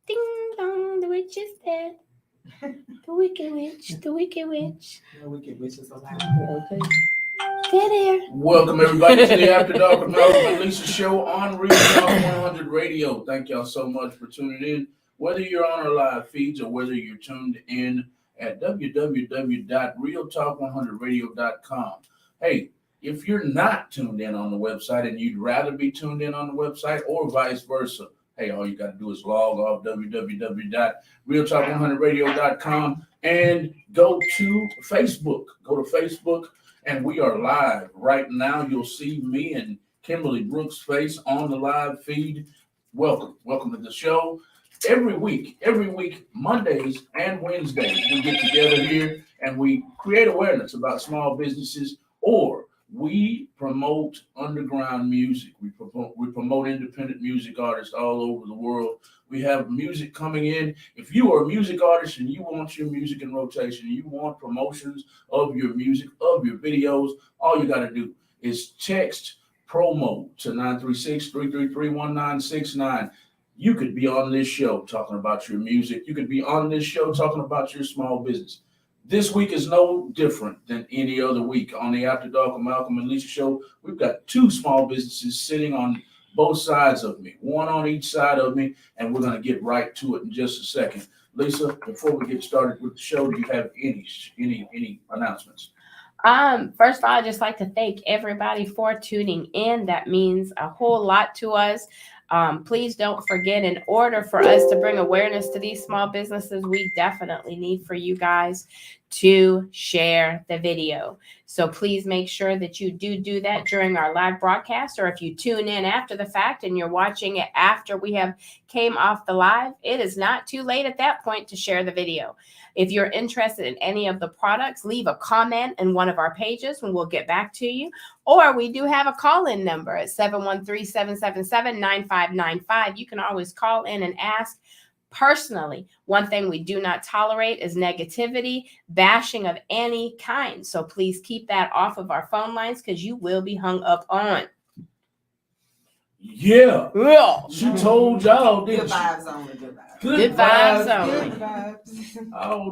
Ding dong, the witch is dead. The wicked witch, the wicked witch. The wicked witch is alive. Okay. Dead air. Welcome everybody to the After Dark with Malcolm and Lisa show on Real Talk 100 Radio. Thank y'all so much for tuning in. Whether you're on our live feeds or whether you're tuned in at www.realtalk100radio.com. Hey, if you're not tuned in on the website and you'd rather be tuned in on the website or vice versa, hey, all you got to do is log off www.realtalk100radio.com and go to Facebook. Go to Facebook, and we are live right now. You'll see me and Kimberly Brooks' face on the live feed. Welcome to the show. Every week, Mondays and Wednesdays, we get together here and we create awareness about small businesses, or we promote underground music. We promote independent music artists all over the world. We have music coming in. If you are a music artist and you want your music in rotation, you want promotions of your music, of your videos, all you got to do is text promo to 936-333-1969. You could be on this show talking about your music. You could be on this show talking about your small business. This week is no different than any other week. On the After Dark with Malcolm and Lisa show, we've got two small businesses sitting on both sides of me, one on each side of me, and we're going to get right to it in just a second. Lisa, before we get started with the show, do you have any announcements? First of all, I'd just like to thank everybody for tuning in. That means a whole lot to us. Please don't forget, in order for us to bring awareness to these small businesses, we definitely need for you guys to share the video. So please make sure that you do that during our live broadcast, or if you tune in after the fact and you're watching it after we have came off the live, it is not too late at that point to share the video. If you're interested in any of the products, leave a comment in one of our pages and we'll get back to you. Or we do have a call-in number at 713-777-9595. You can always call in and ask personally. One thing we do not tolerate is negativity, bashing of any kind. So please keep that off of our phone lines because you will be hung up on. Yeah. She told y'all, didn't Good she? vibes only. Good vibes only. Good vibes. All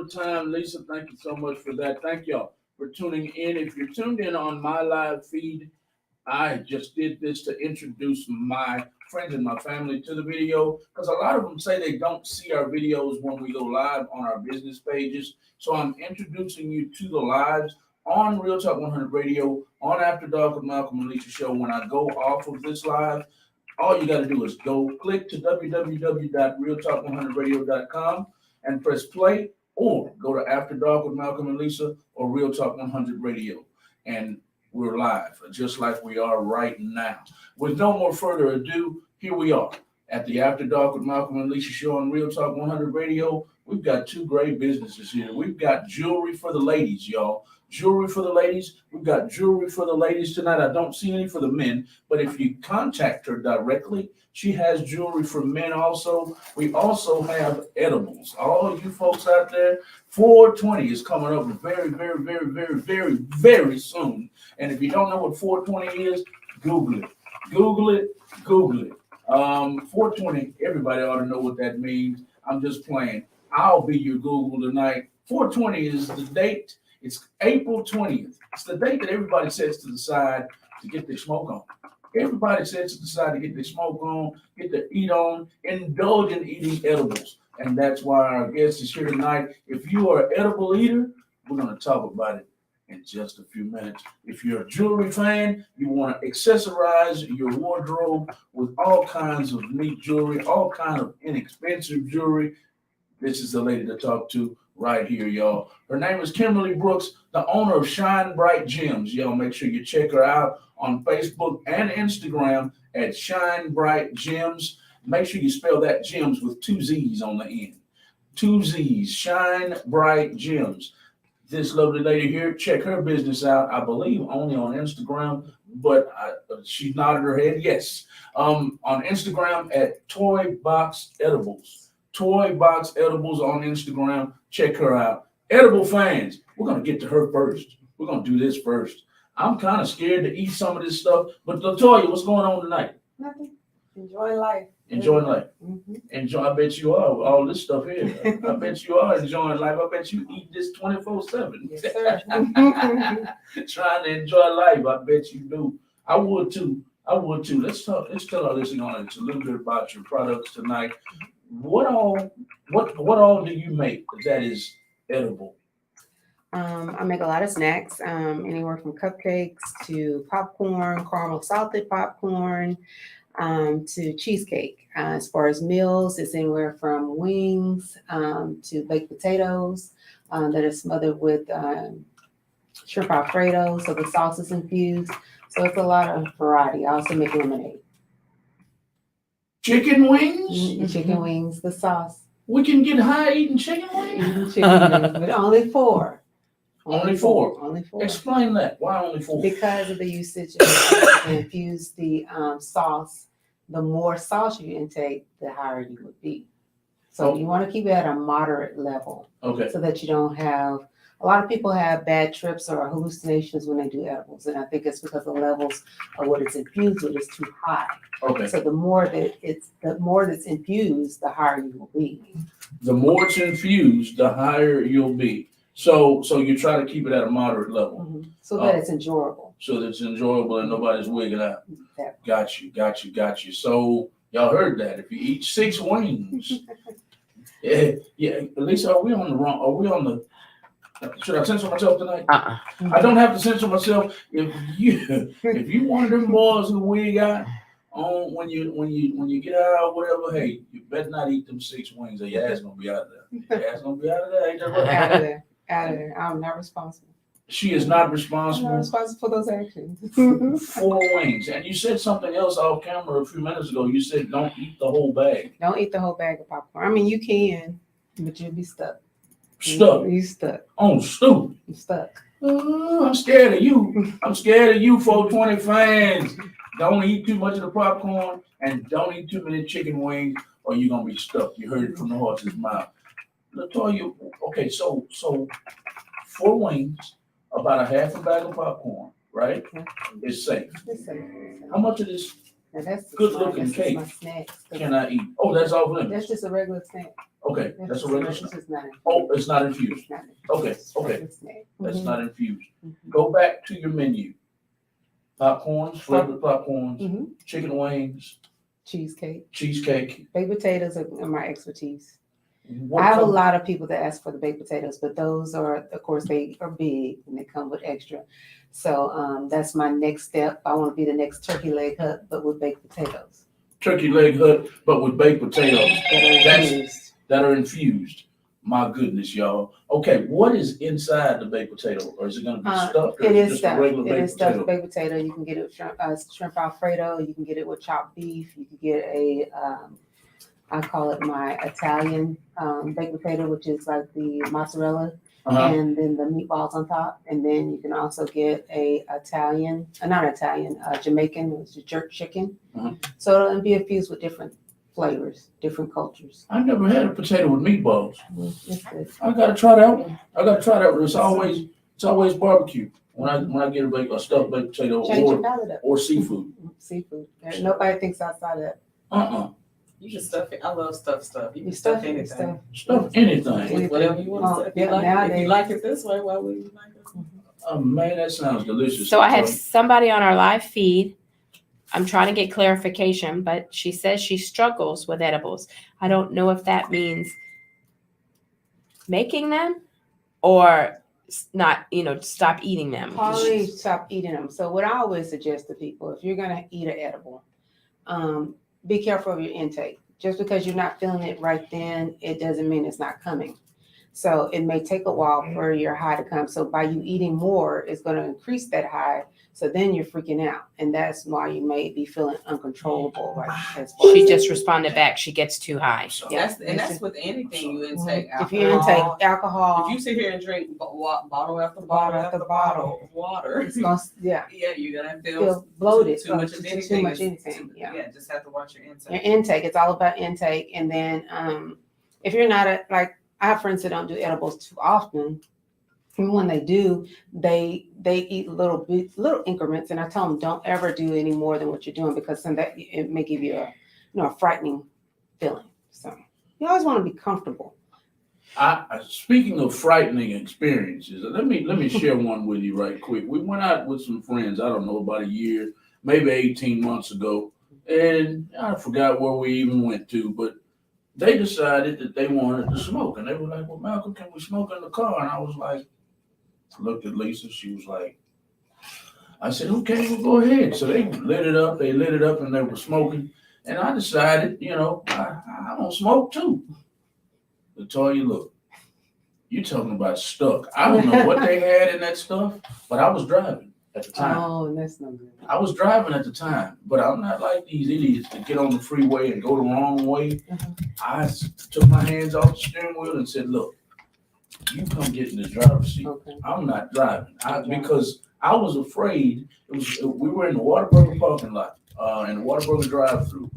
the time. Lisa, thank you so much for that. Thank y'all for tuning in. If you're tuned in on my live feed, I just did this to introduce my friends and my family to the video, because a lot of them say they don't see our videos when we go live on our business pages. So I'm introducing you to the lives on Real Talk 100 Radio, on After Dark with Malcolm and Lisa show. When I go off of this live, all you got to do is go click to www.realtalk100radio.com and press play, or go to After Dark with Malcolm and Lisa or Real Talk 100 Radio. And we're live, just like we are right now. With no more further ado, here we are at the After Dark with Malcolm and Lisa show on Real Talk 100 Radio. We've got two great businesses here. We've got jewelry for the ladies, y'all. Jewelry for the ladies. We've got jewelry for the ladies tonight. I don't see any for the men, but if you contact her directly, she has jewelry for men also. We also have edibles. All you folks out there, 420 is coming up very, very, very, very, very, very soon. And if you don't know what 420 is, Google it. Google it. 420, everybody ought to know what that means. I'm just playing. I'll be your Google tonight. 420 is the date. It's April 20th. It's the date that everybody sets to the side to get their smoke on. Everybody sets to the side to get their smoke on, get their eat on, indulge in eating edibles. And that's why our guest is here tonight. If you are an edible eater, we're going to talk about it in just a few minutes. If you're a jewelry fan, you want to accessorize your wardrobe with all kinds of neat jewelry, all kinds of inexpensive jewelry, this is the lady to talk to right here, y'all. Her name is Kimberly Brooks, the owner of Shine Bright Gems. Y'all make sure you check her out on Facebook and Instagram at Shine Bright Gems. Make sure you spell that gems with two Z's on the end. Two Z's, Shine Bright Gems. This lovely lady here, check her business out. I believe only on Instagram, but she nodded her head yes. On Instagram at Toy Box Edibles. Toy Box Edibles on Instagram. Check her out. Edible fans, we're going to get to her first. We're going to do this first. I'm kind of scared to eat some of this stuff, but Latoya, what's going on tonight? Nothing. Enjoy life. Enjoying life. Mm-hmm. I bet you are with all this stuff here. I bet you are enjoying life. I bet you eat this 24/7. Yes, sir. Trying to enjoy life. I bet you do. I would too. Let's tell our listening audience a little bit about your products tonight. What all do you make that is edible? I make a lot of snacks, anywhere from cupcakes to popcorn, caramel salted popcorn, to cheesecake. As far as meals, it's anywhere from wings to baked potatoes that are smothered with shrimp Alfredo, so the sauce is infused. So it's a lot of variety. I also make lemonade. Chicken wings? Chicken wings, the sauce. We can get high eating chicken wings? Eating chicken wings, but only four. Only four? Only four. Explain that. Why only four? Because of the usage of infuse the sauce, the more sauce you intake, the higher you would be. So you want to keep it at a moderate level. Okay. So that you don't have, a lot of people have bad trips or hallucinations when they do edibles. And I think it's because the levels of what it's infused with is too high. Okay. So the more that's infused, the higher you will be. The more it's infused, the higher you'll be. So you try to keep it at a moderate level. Mm-hmm. So that it's enjoyable. So that it's enjoyable and nobody's wigging out. Exactly. Got you. So y'all heard that. If you eat 6 wings, yeah. Lisa, are we on the? Should I censor myself tonight? I don't have to censor myself. If you one of them boys who wig out on when you get out or whatever, hey, you better not eat them 6 wings or your ass gonna be out of there. Your ass gonna be out of there. Ain't that right? Out of there. I'm not responsible. She is not I'm responsible. not responsible for those actions. 4 wings. And you said something else off camera a few minutes ago. You said don't eat the whole bag. Don't eat the whole bag of popcorn. I mean, you can, but you'll be stuck. Stuck. You stuck. On stupid. I'm stuck. I'm scared of you. I'm scared of you, 420 fans. Don't eat too much of the popcorn and don't eat too many chicken wings or you're going to be stuck. You heard it from the horse's mouth. Latoya, okay, so 4 wings, about a half a bag of popcorn, right? It's safe. It's safe. How much of this good-looking cake can I eat? Oh, that's off limits. That's just a regular snack. Okay, that's a regular snack. It's not infused. Oh, it's not infused. Okay. That's not infused. Mm-hmm. Go back to your menu. Popcorns, flavored popcorns, Mm-hmm. chicken wings, cheesecake. Baked potatoes are my expertise. What I have a color? lot of people that ask for the baked potatoes, but those are, of course, they are big and they come with extra. So that's my next step. I want to be the next turkey leg hut, but with baked potatoes. Turkey leg hut, but with baked potatoes That are infused. that are infused. My goodness, y'all. Okay, what is inside the baked potato? Or is it going to be stuffed? Or It is just stuffed. a regular It baked is stuffed potato? baked potato. You can get it with shrimp Alfredo. You can get it with chopped beef. You can get a, I call it my Italian baked potato, which is like the mozzarella and then the meatballs on top. And then you can also get a Jamaican, which is jerk chicken. So it'll be infused with different flavors, different cultures. I never had a potato with meatballs. It's good. I gotta try that one. It's always barbecue when I get a stuffed baked potato Change your palate up. or seafood. Seafood. Nobody thinks outside of that. You can stuff it. I love stuff. You You can stuff stuff it. anything. Stuff anything. Whatever you want to. If you like it this way, why would you like it? Oh man, that sounds delicious. So I had somebody on our live feed. I'm trying to get clarification, but she says she struggles with edibles. I don't know if that means making them or not, stop eating them. Probably stop eating them. So what I always suggest to people, if you're gonna eat an edible, be careful of your intake. Just because you're not feeling it right then, it doesn't mean it's not coming. So it may take a while for your high to come. So by you eating more, it's going to increase that high. So then you're freaking out. And that's why you may be feeling uncontrollable. She just responded back. She gets too high. Yeah, that's with anything you intake. If you intake alcohol. If you sit here and drink bottle after bottle of water. It's gonna, you're going to feel bloated. Too much of anything. Yeah, just have to watch your intake. Your intake. It's all about intake. And then if you're not I have friends that don't do edibles too often. And when they do, they eat little increments. And I tell them, don't ever do any more than what you're doing because then it may give you a frightening feeling. So you always want to be comfortable. Speaking of frightening experiences, let me share one with you right quick. We went out with some friends, I don't know, about a year, maybe 18 months ago, and I forgot where we even went to, but they decided that they wanted to smoke, and they were like, "Well, Malcolm, can we smoke in the car?" And I was like, looked at Lisa. She was like, I said, "Okay, well, go ahead." So they lit it up. They lit it up, and they were smoking. And I decided, I don't smoke too. Latoya, look, you talking about stuck. I don't know what they had in that stuff, but I was driving at the time. Oh, that's no good. I was driving at the time, but I'm not like these idiots that get on the freeway and go the wrong way. I took my hands off the steering wheel and said, "Look, you come get in the driver's seat. Okay. I'm not driving." Because I was afraid. We were in the Whataburger parking lot, in the Whataburger drive-through,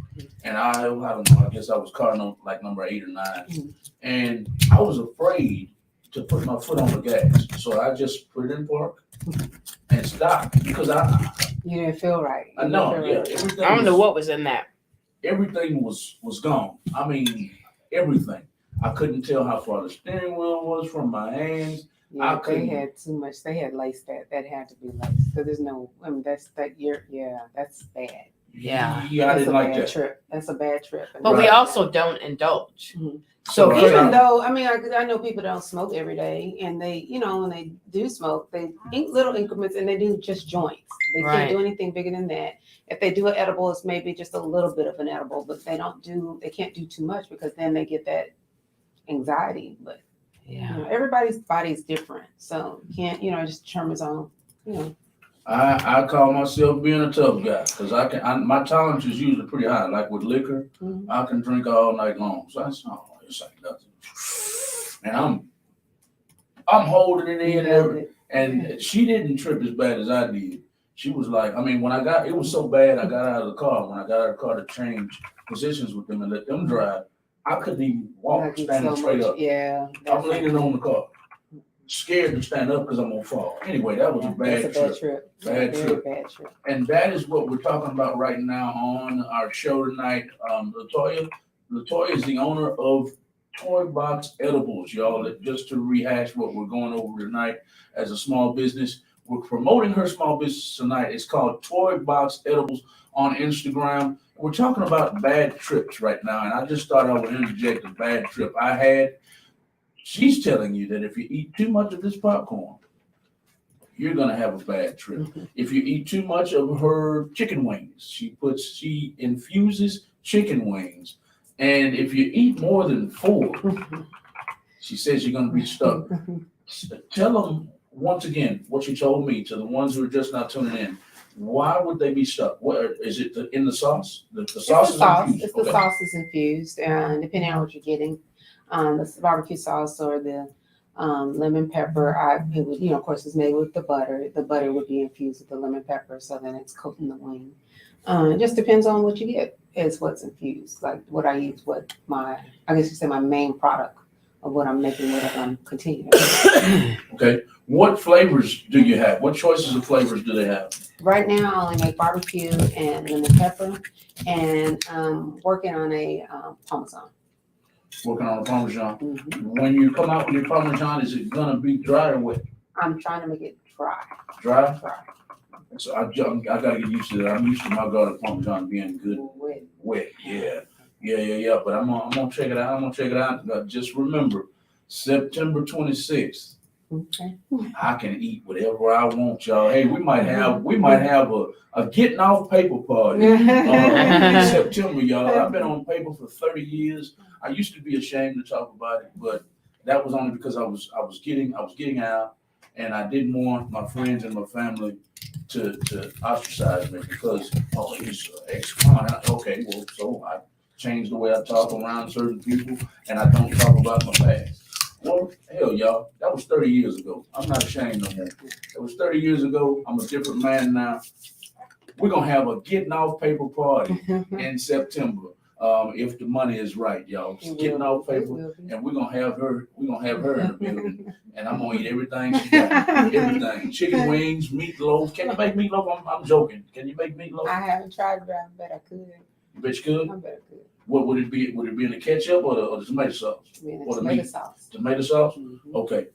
and I don't know. I guess I was car number 8 or 9, and I was afraid to put my foot on the gas, so I just put it in park and stopped because You didn't feel right. I know, yeah. Right. I don't know what was in that. Everything was gone. I mean, everything. I couldn't tell how far the steering wheel was from my hands. Yeah, I couldn't. they had too much. They had laced that. That had to be laced because there's no. I mean, that's bad. Yeah. I That's didn't a like bad that. trip. That's a bad trip. But we Right. also don't indulge. So Even though, I mean, I know people don't smoke every day, and they, when they do smoke, they eat little increments, and they do just joints. They Right. can't do anything bigger than that. If they do an edible, it's maybe just a little bit of an edible, but they can't do too much because then they get that anxiety. But Yeah. everybody's body is different, so you can't, just determine his own, I call myself being a tough guy because my tolerance is usually pretty high. Like with liquor, Mhm. I can drink all night long. So I said, "Oh, it's like nothing." And I'm holding it in, and she didn't trip as bad as I did. She was like, I mean, it was so bad, I got out of the car. When I got out of the car to change positions with them and let them drive, I couldn't even walk Like it's standing so straight much- up. Yeah, I'm leaning on the car, scared to stand up because I'm gonna fall. Anyway, that was a bad That's trip. a bad trip. Bad Very trip. bad trip. And that is what we're talking about right now on our show tonight. Latoya is the owner of Toy Box Edibles, y'all. Just to rehash what we're going over tonight as a small business, we're promoting her small business tonight. It's called Toy Box Edibles on Instagram. We're talking about bad trips right now, and I just thought I would interject a bad trip I had. She's telling you that if you eat too much of this popcorn, you're gonna have a bad trip. If you eat too much of her chicken wings, she infuses chicken wings. And if you eat more than 4, she says you're gonna be stuck. Tell them once again what you told me to the ones who are just not tuning in. Why would they be stuck? What is it in the sauce? The sauce is infused. It's the sauce is infused, depending on what you're getting. The barbecue sauce or the lemon pepper. It would, of course, it's made with the butter. The butter would be infused with the lemon pepper, so then it's coating the wing. It just depends on what you get is what's infused. Like what I use, I guess you say my main product of what I'm making, what I'm continuing. Okay. What flavors do you have? What choices of flavors do they have? Right now, I only make barbecue and lemon pepper, and working on a Parmesan. Working on a Parmesan. Mm-hmm. When you come out with your Parmesan, is it gonna be dry or wet? I'm trying to make it dry. Dry? Dry. So I gotta get used to that. I'm used to my garlic Parmesan being good. Wet. Wet, yeah. But I'm gonna check it out. But just remember, September 26th, Okay. I can eat whatever I want, y'all. Hey, we might have a getting off paper party in September, y'all. I've been on paper for 30 years. I used to be ashamed to talk about it, but that was only because I was getting out, and I didn't want my friends and my family to ostracize me because he's ex-con. Okay, well, so I changed the way I talk around certain people, and I don't talk about my past. Well, hell, y'all, that was 30 years ago. I'm not ashamed no more. It was 30 years ago. I'm a different man now. We're gonna have a getting off paper party in September, if the money is right, y'all. Getting off paper, and we're gonna have her in the building, and I'm gonna eat everything she got. Everything. Chicken wings, meatloaf. Can you make meatloaf? I'm joking. Can you make meatloaf? I haven't tried it, but I bet I could. Bet you I could. bet it could. What would it be? Would it be in the ketchup or the tomato sauce? I mean, Or the tomato meat. sauce. Tomato sauce. Mhm. Okay.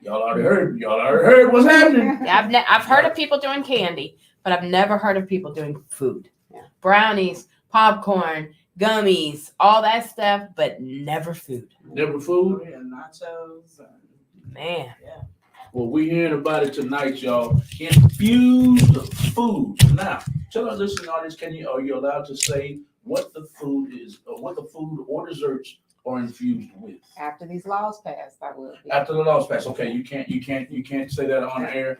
Y'all already heard what's happening. Yeah, I've heard of people doing candy, but I've never heard of people doing food. Yeah. Brownies, popcorn, gummies, all that stuff, but never food. Never food. Yeah, nachos. Man. Well, we hearing about it tonight, y'all. Infused foods. Now, tell our listening audience, are you allowed to say what the food is, or what the food or desserts are infused with? After these laws pass, I will. Be. After the laws pass, okay. You can't say that on air.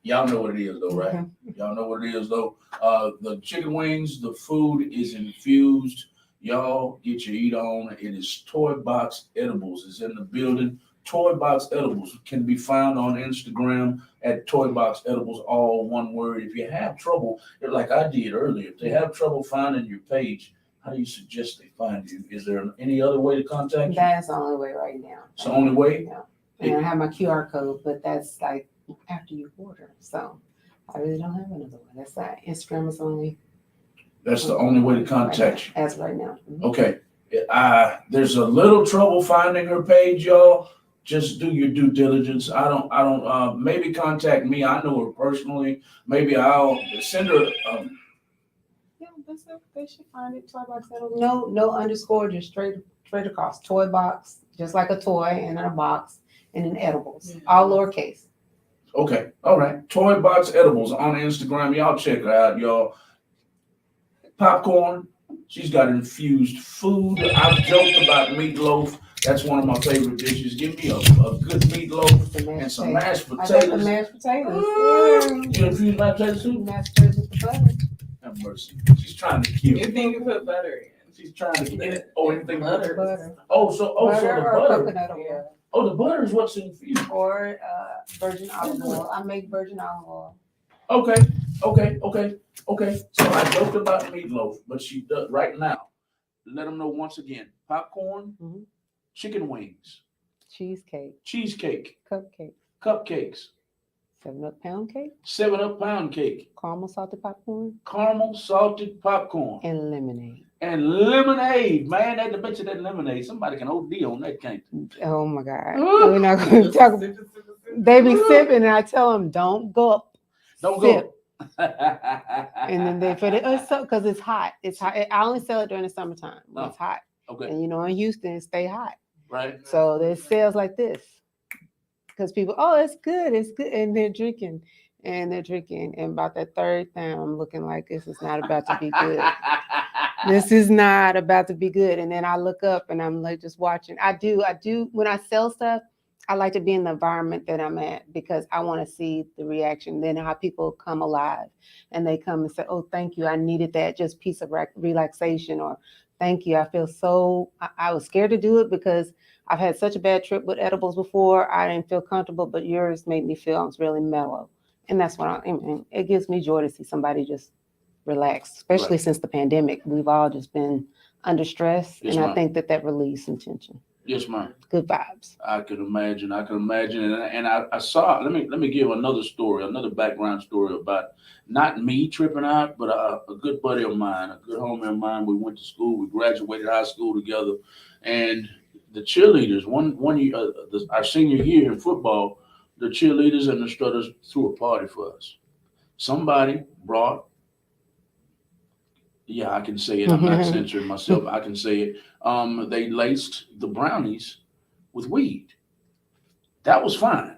Y'all know what it is, though, right? Y'all know what it is, though. The chicken wings, the food is infused. Y'all get your eat on. It is Toy Box Edibles. It's in the building. Toy Box Edibles can be found on Instagram at Toy Box Edibles, all one word. If you have trouble, like I did earlier, if they have trouble finding your page, how do you suggest they find you? Is there any other way to contact you? That's the only way right now. It's the only way? Yeah. And I have my QR code, but that's like after you order. So I really don't have another one. That's that. Instagram is only. That's the only way to contact you. As right now. Mhm. Okay. There's a little trouble finding her page, y'all. Just do your due diligence. I don't, maybe contact me. I know her personally. Maybe I'll send her, Yeah, they should find it. Toy Box Edibles. No underscore, just straight across. Toy Box, just like a toy and a box, and then edibles, all lowercase. okay. All right. Toy Box Edibles on Instagram. Y'all check her out, y'all. Popcorn. She's got infused food. I've joked about meatloaf. That's one of my favorite dishes. Give me a good meatloaf and some mashed I got the potatoes. mashed potatoes. You infuse mashed potatoes too? Mashed potatoes with the butter. Have mercy. She's trying to kill me. Anything you put butter in. She's trying to get it. Oh, anything Butter. Butter. Oh, so the Butter or butter. coconut oil. Yeah. Oh, the butter is what's infused. Or virgin olive oil. I make virgin olive oil. Okay. So I joked about meatloaf, but she does right now. Let them know once again. Popcorn, Mhm. chicken wings, Cheesecake, cheesecake, cupcake, cupcakes, 7-Up pound cake, 7-Up pound cake, caramel salted popcorn, caramel salted popcorn, and lemonade. and lemonade. Man, I bet you that lemonade. Somebody can OD on that, can't they? Oh my God. We're not going to talk about They be sipping, and I tell them, don't gulp. Don't sip. go. And then they put it, because it's hot. It's hot. I only sell it during the summertime when it's hot. Okay, And in Houston, it stay hot. right. So there's sales like this. Because people, it's good. And they're drinking. And about that third time, I'm looking like this is not about to be good. This is not about to be good. And then I look up and I'm like just watching. I do when I sell stuff, I like to be in the environment that I'm at because I want to see the reaction. Then how people come alive and they come and say, oh, thank you. I needed that just piece of relaxation, or thank you. I feel so, I was scared to do it because I've had such a bad trip with edibles before. I didn't feel comfortable, but yours made me feel I was really mellow. And that's what it gives me joy to see somebody just relax, especially Right. since the pandemic. We've all just been under stress. Yes, and ma'am. I think that release some tension. Yes, ma'am. Good vibes. I could imagine. And I saw. Let me give another story, another background story about not me tripping out, but a good buddy of mine, a good homie of mine. We went to school. We graduated high school together, and the cheerleaders. One year, our senior year in football, the cheerleaders and the strutters threw a party for us. Somebody brought. Yeah, I can say it. I'm not censoring myself. I can say it. They laced the brownies with weed. That was fine.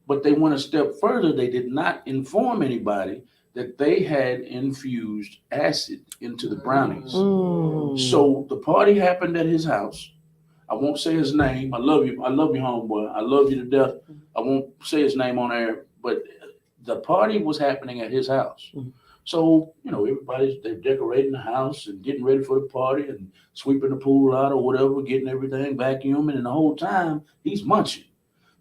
But they went a step further. They did not inform anybody that they had infused acid into the brownies. Mm. So the party happened at his house. I won't say his name. I love you. I love you, homeboy. I love you to death. I won't say his name on air, but the party was happening at his house. Mm. So, they're decorating the house and getting ready for the party and sweeping the pool out or whatever, getting everything, vacuuming, and the whole time he's munching.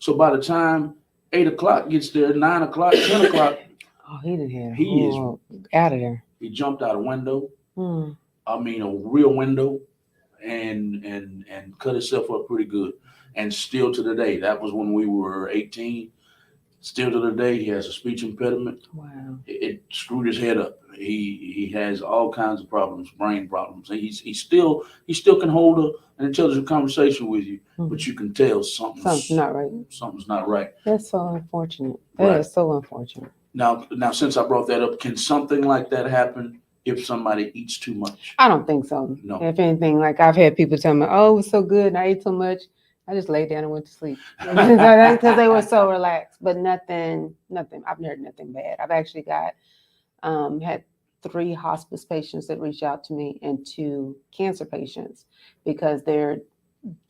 So by the time 8 o'clock gets there, 9 o'clock, 10 o'clock, Oh, he didn't have. He is- out of there. he jumped out a window. Mm. I mean, a real window, and cut himself up pretty good. And still to the day, that was when we were 18. Still to the day, he has a speech impediment. Wow. It screwed his head up. He has all kinds of problems, brain problems. He still can hold an intelligent conversation with you, but you can tell Something's not right. Something's not right. That's so unfortunate. Right. That is so unfortunate. Now, since I brought that up, can something like that happen if somebody eats too much? I don't think so. No. If anything, like I've had people tell me, "Oh, it was so good, and I ate so much." I just laid down and went to sleep because they were so relaxed. But nothing. I've heard nothing bad. I've actually got had 3 hospice patients that reached out to me and 2 cancer patients because they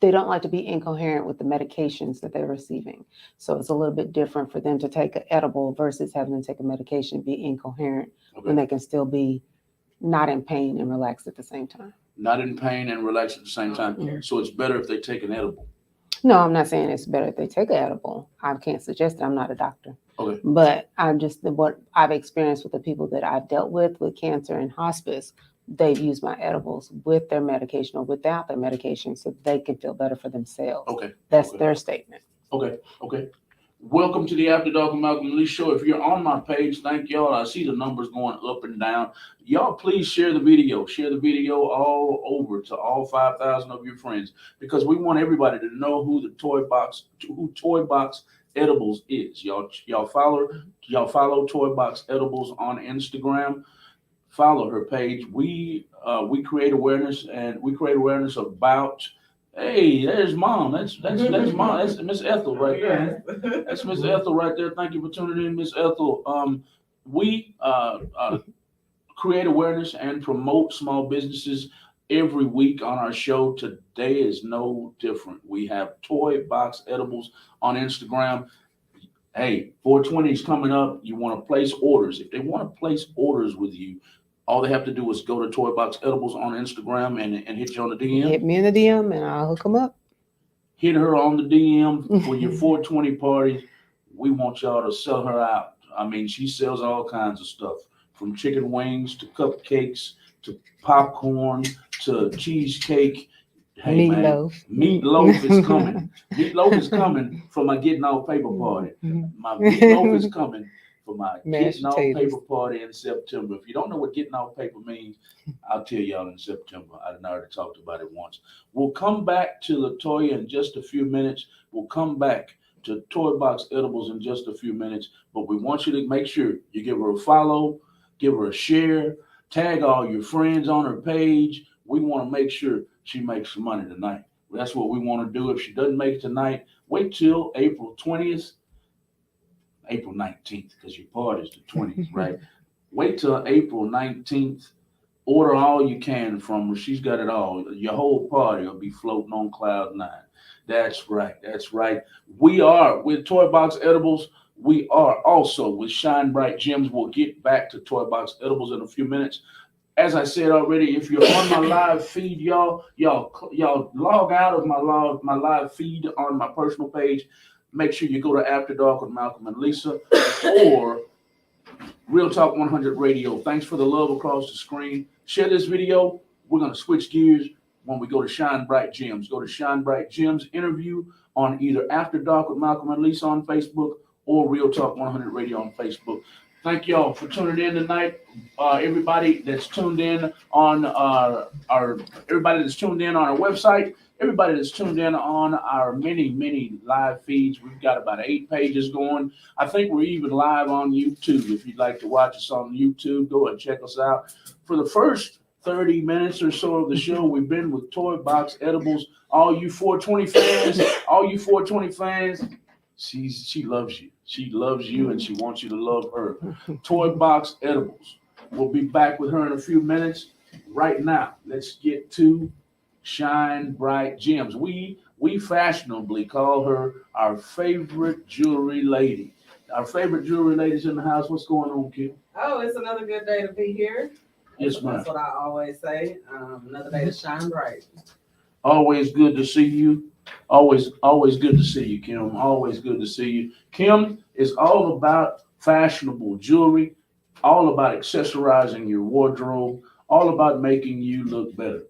don't like to be incoherent with the medications that they're receiving. So it's a little bit different for them to take an edible versus having to take a medication, be incoherent when they can still be not in pain and relaxed at the same time. Not in pain and relaxed at the same time. Mhm. So it's better if they take an edible. No, I'm not saying it's better if they take an edible. I can't suggest it. I'm not a doctor. Okay. But I'm just what I've experienced with the people that I've dealt with cancer and hospice, they've used my edibles with their medication or without their medication so they can feel better for themselves. Okay. That's their statement. Okay. Welcome to the After Dark with Malcolm and Lee show. If you're on my page, thank y'all. I see the numbers going up and down. Y'all, please share the video. Share the video all over to all 5,000 of your friends because we want everybody to know who Toy Box Edibles is. Y'all follow Toy Box Edibles on Instagram. Follow her page. We create awareness about. Hey, there's Mom. That's Mom. That's Miss Ethel right there. That's Miss Ethel right there. Thank you for tuning in, Miss Ethel. We create awareness and promote small businesses every week on our show. Today is no different. We have Toy Box Edibles on Instagram. Hey, 420 is coming up. You want to place orders. If they want to place orders with you, all they have to do is go to Toy Box Edibles on Instagram and hit you on the DM. Hit me in the DM and I'll hook them up. Hit her on the DM for your 420 parties. We want y'all to sell her out. I mean, she sells all kinds of stuff from chicken wings to cupcakes to popcorn to cheesecake. Hey, Meatloaf. Man, meatloaf is coming. Meatloaf is coming for my getting off paper party. My meatloaf is coming for my Mashed getting off potatoes. paper party in September. If you don't know what getting off paper means, I'll tell y'all in September. I've already talked about it once. We'll come back to LaToya in just a few minutes. We'll come back to Toy Box Edibles in just a few minutes. But we want you to make sure you give her a follow, give her a share, tag all your friends on her page. We want to make sure she makes some money tonight. That's what we want to do. If she doesn't make it tonight, wait till April 20th. April 19th, because your party's the 20th, right? Wait till April 19th. Order all you can from her. She's got it all. Your whole party will be floating on cloud 9. That's right. We are with Toy Box Edibles. We are also with Shine Bright Gems. We'll get back to Toy Box Edibles in a few minutes. As I said already, if you're on my live feed, y'all log out of my live feed on my personal page. Make sure you go to After Dark with Malcolm and Lisa or Real Talk 100 Radio. Thanks for the love across the screen. Share this video. We're going to switch gears when we go to Shine Bright Gems. Go to Shine Bright Gems interview on either After Dark with Malcolm and Lisa on Facebook or Real Talk 100 Radio on Facebook. Thank y'all for tuning in tonight. Everybody that's tuned in on our website, everybody that's tuned in on our many live feeds. We've got about 8 pages going. I think we're even live on YouTube. If you'd like to watch us on YouTube, go and check us out. For the first 30 minutes or so of the show, we've been with Toy Box Edibles. All you 420 fans, she loves you. She loves you and she wants you to love her. Toy Box Edibles. We'll be back with her in a few minutes. Right now, let's get to Shine Bright Gems. We fashionably call her our favorite jewelry lady. Our favorite jewelry ladies in the house. What's going on, Kim? Oh, it's another good day to be here. Yes, ma'am. That's what I always say. Another day to shine bright. Always good to see you. Always good to see you, Kim. Always good to see you. Kim is all about fashionable jewelry, all about accessorizing your wardrobe, all about making you look better.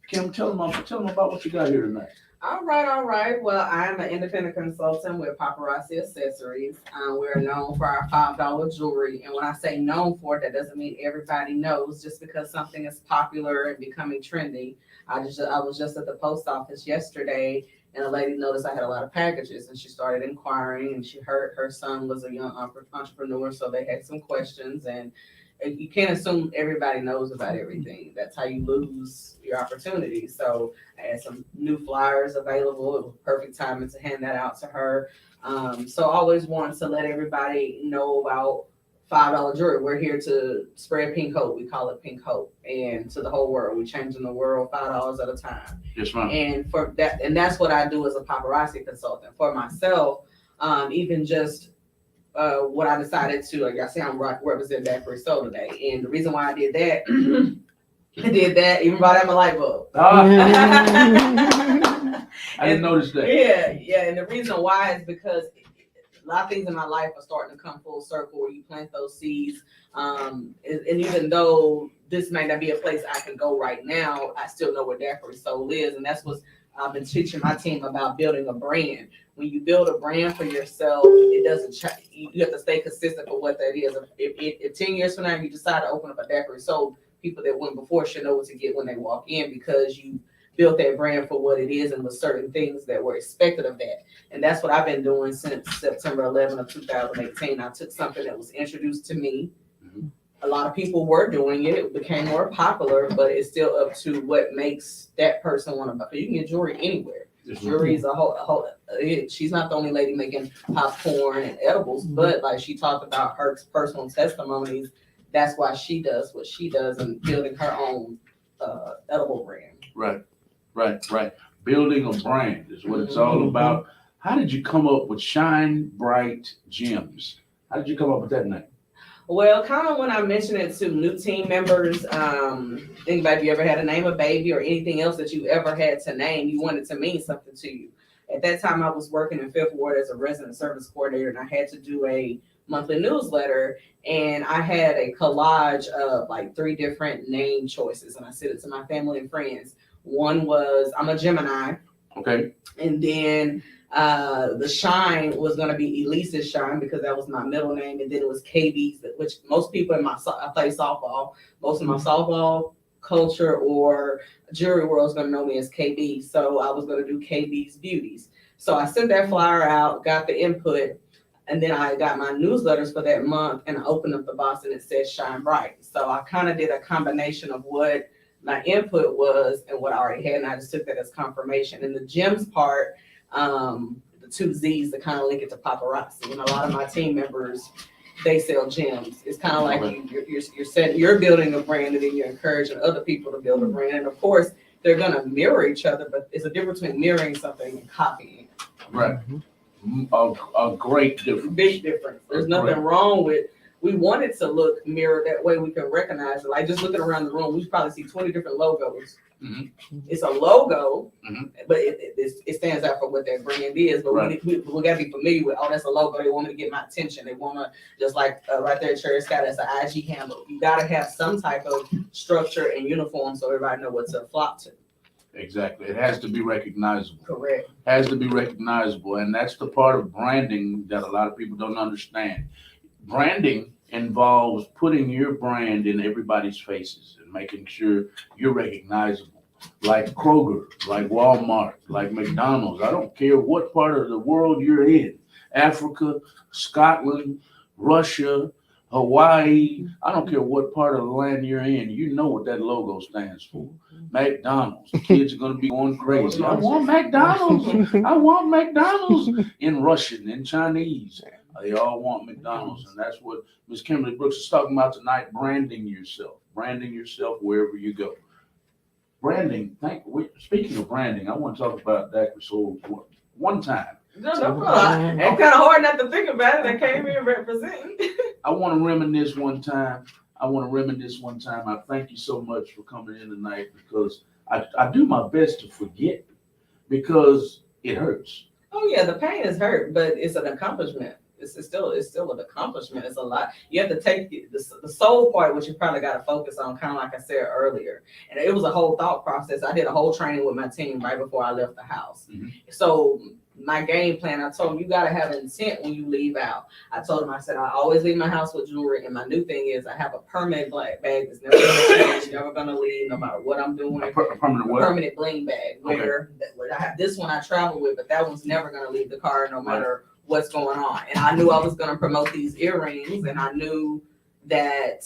Kim, tell them about what you got here tonight. All right, all right. Well, I'm an independent consultant with Paparazzi Accessories. We're known for our $5 jewelry. And when I say known for it, that doesn't mean everybody knows. Just because something is popular and becoming trendy. I was just at the post office yesterday, and a lady noticed I had a lot of packages, and she started inquiring, and she heard her son was a young entrepreneur, so they had some questions. And you can't assume everybody knows about everything. That's how you lose your opportunity. So I had some new flyers available. It was perfect timing to hand that out to her. So I always wanted to let everybody know about $5 jewelry. We're here to spread pink hope. We call it pink hope, and to the whole world. We're changing the world $5 at a time. Yes, ma'am. And for that, and that's what I do as a paparazzi consultant. For myself, even just what I decided to, like I say, I'm representing that for soul today. And the reason why I did that, even brought out my light bulb. I didn't notice that. Yeah. And the reason why is because a lot of things in my life are starting to come full circle where you plant those seeds. And even though this may not be a place I can go right now, I still know where Daiquiri Soul is. And that's what I've been teaching my team about, building a brand. When you build a brand for yourself, it doesn't change. You have to stay consistent for what that is. If 10 years from now you decide to open up a Daiquiri Soul, people that went before should know what to get when they walk in, because you built that brand for what it is and with certain things that were expected of that. And that's what I've been doing since September 11 of 2018. I took something that was introduced to me. A lot of people were doing it. It became more popular, but it's still up to what makes that person want to buy. You can get jewelry anywhere. Jewelry is a whole she's not the only lady making popcorn and edibles, but like she talked about her personal testimonies. That's why she does what she does and building her own edible brand. Right. Building a brand is what it's all about. How did you come up with Shine Bright Gems? How did you come up with that name? Well, kind of when I mentioned it to new team members, anybody, if you ever had to name a baby or anything else that you ever had to name, you wanted to mean something to you. At that time, I was working in Fifth Ward as a resident service coordinator, and I had to do a monthly newsletter, and I had a collage of like 3 different name choices, and I sent it to my family and friends. One was, I'm a Gemini. Okay. And then the Shine was going to be Elise's Shine, because that was my middle name. And then it was KB's, which most people I play softball. Most of my softball culture or jewelry world is going to know me as KB. So I was going to do KB's Beauties. So I sent that flyer out, got the input, and then I got my newsletters for that month, and I opened up the box and it said Shine Bright. So I kind of did a combination of what my input was and what I already had, and I just took that as confirmation. And the gems part, the 2 Z's that kind of link it to paparazzi. And a lot of my team members, they sell gems. It's kind of like you're building a brand, and then you're encouraging other people to build a brand. And of course, they're gonna mirror each other, but it's a difference between mirroring something and copying. Right. A great difference. Big difference. There's nothing wrong with. We want it to look mirrored that way we can recognize it. Like just looking around the room, we probably see 20 different logos. It's a logo, but it stands out for what that brand is. But we got to be familiar with, that's a logo. They want me to get my attention. They want to, just like right there, Cherry Scott, that's an IG handle. You got to have some type of structure and uniform so everybody know what to flock to. Exactly. It has to be recognizable. Correct. Has to be recognizable. And that's the part of branding that a lot of people don't understand. Branding involves putting your brand in everybody's faces and making sure you're recognizable. Like Kroger, like Walmart, like McDonald's. I don't care what part of the world you're in. Africa, Scotland, Russia, Hawaii. I don't care what part of the land you're in. You know what that logo stands for. McDonald's. The kids are going to be going crazy. I want McDonald's. I want McDonald's in Russian, in Chinese. They all want McDonald's, and that's what Ms. Kimberly Brooks is talking about tonight, branding yourself wherever you go. Branding, speaking of branding, I want to talk about Daiquiri Soul one time. No problem. It's kind of hard not to think about it. I came here representing. I want to reminisce one time. I thank you so much for coming in tonight, because I do my best to forget, because it hurts. Oh yeah, the pain is hurt, but it's an accomplishment. it's still an accomplishment. It's a lot. You have to take the soul part, which you probably got to focus on, kind of like I said earlier. And it was a whole thought process. I did a whole training with my team right before I left the house. So my game plan, I told them, you got to have intent when you leave out. I told them, I said, I always leave my house with jewelry. And my new thing is I have a permanent black bag that's never going to change, never going to leave, no matter what I'm doing. A permanent what? Permanent bling bag, where I have this one I travel with, but that one's never going to leave the car no matter what's going on. And I knew I was going to promote these earrings, and I knew that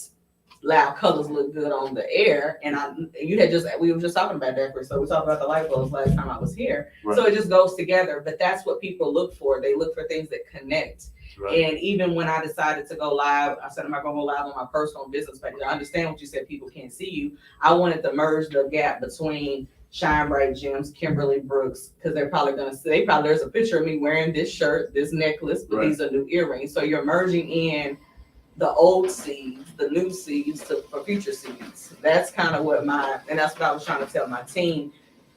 loud colors look good on the air. And we were just talking about that, so we talked about the light bulbs last time I was here. Right. So it just goes together, but that's what people look for. They look for things that connect. Right. And even when I decided to go live, I said, I'm not going to go live on my personal business page. I understand what you said, people can't see you. I wanted to merge the gap between Shine Bright Gems, Kimberly Brooks, because they're probably going to say, there's a picture of me wearing this shirt, this necklace, but these are new earrings. So you're merging in the old seeds, the new seeds for future seeds. That's kind of and that's what I was trying to tell my team.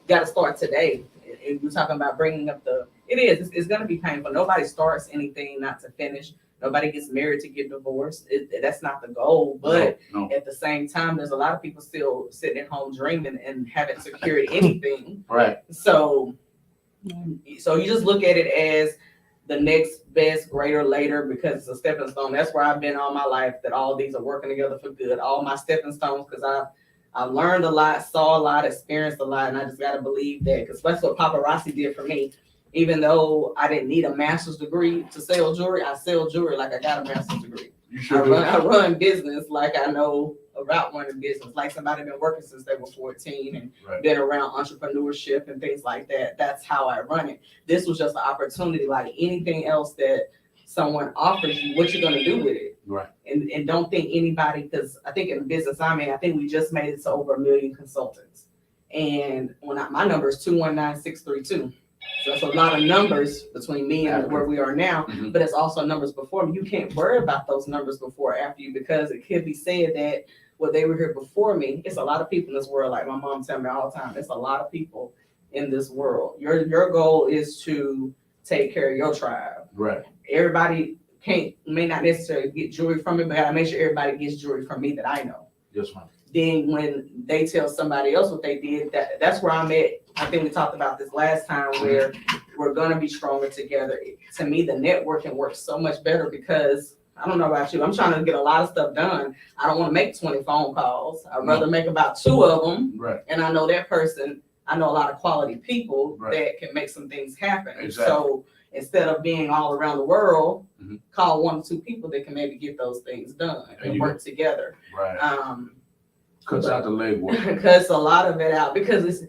Got to start today. And we're talking about bringing up it's going to be painful. Nobody starts anything not to finish. Nobody gets married to get divorced. That's not the goal. But no. At the same time, there's a lot of people still sitting at home dreaming and haven't secured anything. Right. So you just look at it as the next best, greater, later, because it's a stepping stone. That's where I've been all my life, that all these are working together for good. All my stepping stones, because I've learned a lot, saw a lot, experienced a lot, and I just got to believe that, because that's what paparazzi did for me. Even though I didn't need a master's degree to sell jewelry, I sell jewelry like I got a master's degree. You sure do. I run business like I know about running business, like somebody been working since they were 14 and been around entrepreneurship and things like that. That's how I run it. This was just an opportunity, like anything else that someone offers you, what you're going to do with it. Right. And don't think anybody, because I think in the business I'm in, I think we just made it to over 1 million consultants. And my number is 219-632. So that's a lot of numbers between me and where we are now, but it's also numbers before me. You can't worry about those numbers before or after you, because it could be said that they were here before me. It's a lot of people in this world, like my mom tells me all the time. It's a lot of people in this world. Your goal is to take care of your tribe. Right. Everybody may not necessarily get jewelry from me, but I make sure everybody gets jewelry from me that I know. Yes, ma'am. Then when they tell somebody else what they did, that's where I'm at. I think we talked about this last time, where we're going to be stronger together. To me, the networking works so much better, because I don't know about you, I'm trying to get a lot of stuff done. I don't want to make 20 phone calls. I'd rather make about 2 of them. Right. And I know that person, I know a lot of quality people that can make some things happen. Exactly. So instead of being all around the world, call 1 or 2 people that can maybe get those things done and work together. Right. Cuts out the legwork. Cuts a lot of it out, because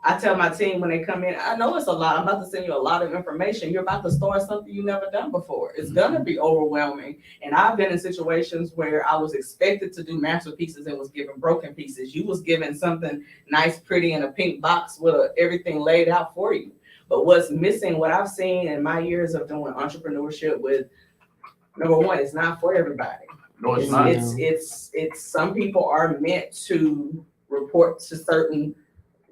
I tell my team when they come in, I know it's a lot. I'm about to send you a lot of information. You're about to start something you've never done before. It's gonna be overwhelming. And I've been in situations where I was expected to do masterpieces and was given broken pieces. You was given something nice, pretty in a pink box with everything laid out for you. But what's missing, what I've seen in my years of doing entrepreneurship with, number one, it's not for everybody. No, it's not. It's some people are meant to report to certain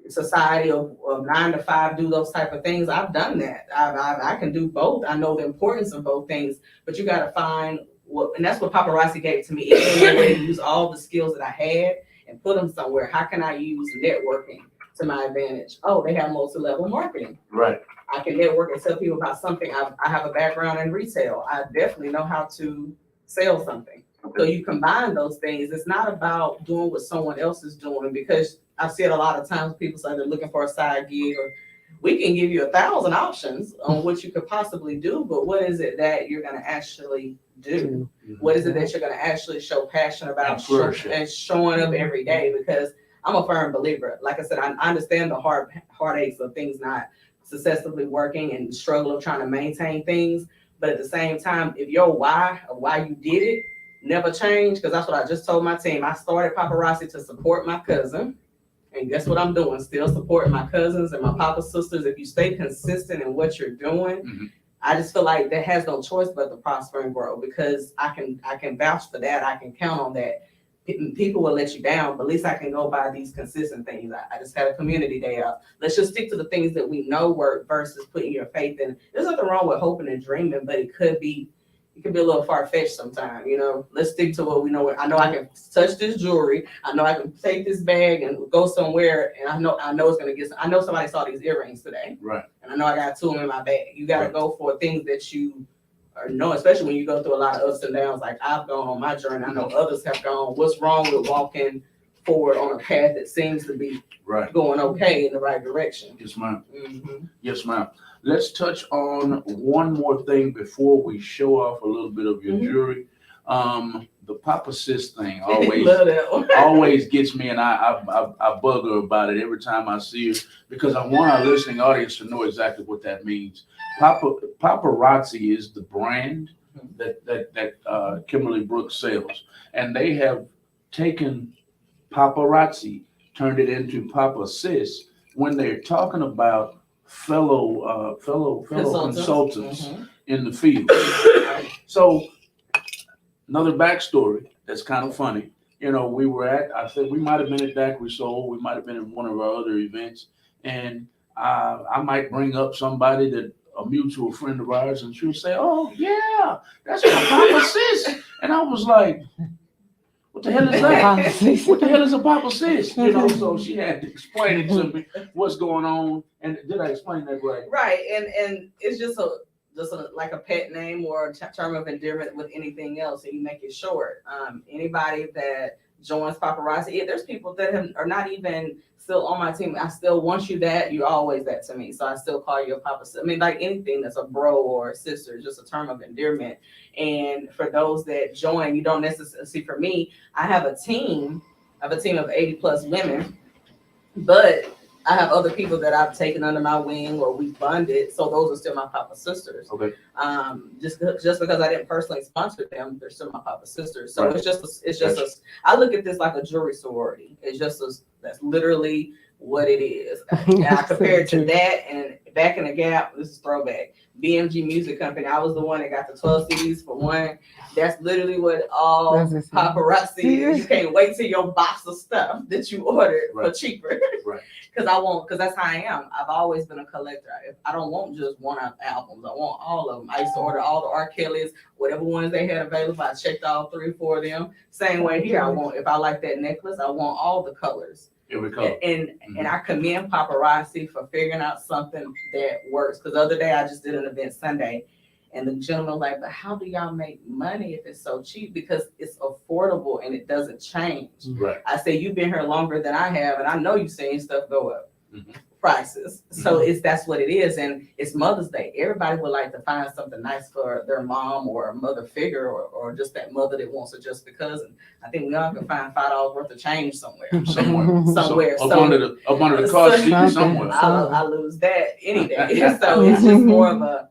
society of 9 to 5, do those type of things. I've done that. I can do both. I know the importance of both things, but you got to find and that's what paparazzi gave to me. It's a way to use all the skills that I had and put them somewhere. How can I use networking to my advantage? Oh, they have multi-level marketing. Right. I can network and tell people about something. I have a background in retail. I definitely know how to sell something. So you combine those things. It's not about doing what someone else is doing, because I've seen a lot of times people say they're looking for a side gig, or we can give you 1,000 options on what you could possibly do, but what is it that you're going to actually do? What is it that you're going to actually show passion about and showing up every day? Because I'm a firm believer. Like I said, I understand the heartaches of things not successfully working and the struggle of trying to maintain things. But at the same time, if your why of why you did it never changed, because that's what I just told my team. I started paparazzi to support my cousin. And guess what I'm doing? Still supporting my cousins and my papa's sisters. If you stay consistent in what you're doing, I just feel like that has no choice but to prosper and grow, because I can vouch for that. I can count on that. People will let you down, but at least I can go by these consistent things. I just had a community day up. Let's just stick to the things that we know work versus putting your faith in. There's nothing wrong with hoping and dreaming, but it could be it can be a little far-fetched sometimes, you know. Let's stick to what we know. I know I can touch this jewelry. I know I can take this bag and go somewhere, and I know it's gonna get. I know somebody saw these earrings today, Right. and I know I got 2 of them in my bag. You gotta Right. go for things that you know, especially when you go through a lot of ups and downs. Like I've gone on my journey. I know others have gone. What's wrong with walking forward on a path that seems to be Right. going okay in the right direction? Yes, ma'am. Mm-hmm. Yes, ma'am. Let's touch on one more thing before we show off a little bit of your Mhm. jewelry. The Papa Sis thing Love that one. always gets me, and I bug her about it every time I see her because I want our listening audience to know exactly what that means. Paparazzi is the brand that Kimberly Brooks sells, and they have taken paparazzi, turned it into Papa Sis when they're talking about fellow consultants Mhm. in the field. So another backstory that's kind of funny. You know, I said we might have been at Daiquiri Soul, we might have been at one of our other events, and I might bring up somebody that a mutual friend of ours, and she'll say, "Oh yeah, that's my Papa Sis," and I was like, "What the hell is that? What the hell is a Papa Sis?" You know, so she had to explain it to me what's going on, and did I explain that right? Right, and it's just like a pet name or a term of endearment with anything else, and you make it short. Anybody that joins paparazzi, there's people that are not even still on my team. I still want you that. You're always that to me, so I still call you a papa. I mean, like anything that's a bro or a sister, just a term of endearment. And for those that join, you don't necessarily see. For me, I have a team. I have a team of 80 plus women, but I have other people that I've taken under my wing or we bonded. So those are still my papa sisters. Okay. Just because I didn't personally sponsor them, they're still my papa sisters. So Right. it's just I look at this like a jewelry sorority. It's just that's literally what it is. And I compare it to that, and back in the Gap, this is throwback. BMG Music Company. I was the one that got the 12 CDs for one. That's literally what all paparazzi is. You can't wait till your box of stuff that you ordered for cheaper. Right. Because that's how I am. I've always been a collector. I don't want just one albums. I want all of them. I used to order all the R. Kellys, whatever ones they had available. I checked all 3 or 4 of them. Same way here. If I like that necklace, I want all the colors. Every color. And I commend paparazzi for figuring out something that works. Because the other day I just did an event Sunday, and the gentleman was like, "But how do y'all make money if it's so cheap?" Because it's affordable and it doesn't change. Right. I say, you've been here longer than I have, and I know you've seen stuff go up. Mm-hmm. Prices. So that's what it is. And it's Mother's Day. Everybody would like to find something nice for their mom or a mother figure or just that mother that wants it just because. And I think we all can find $5 worth of change somewhere. Somewhere. Up under the car seat somewhere. I lose that any day. So it's just more of a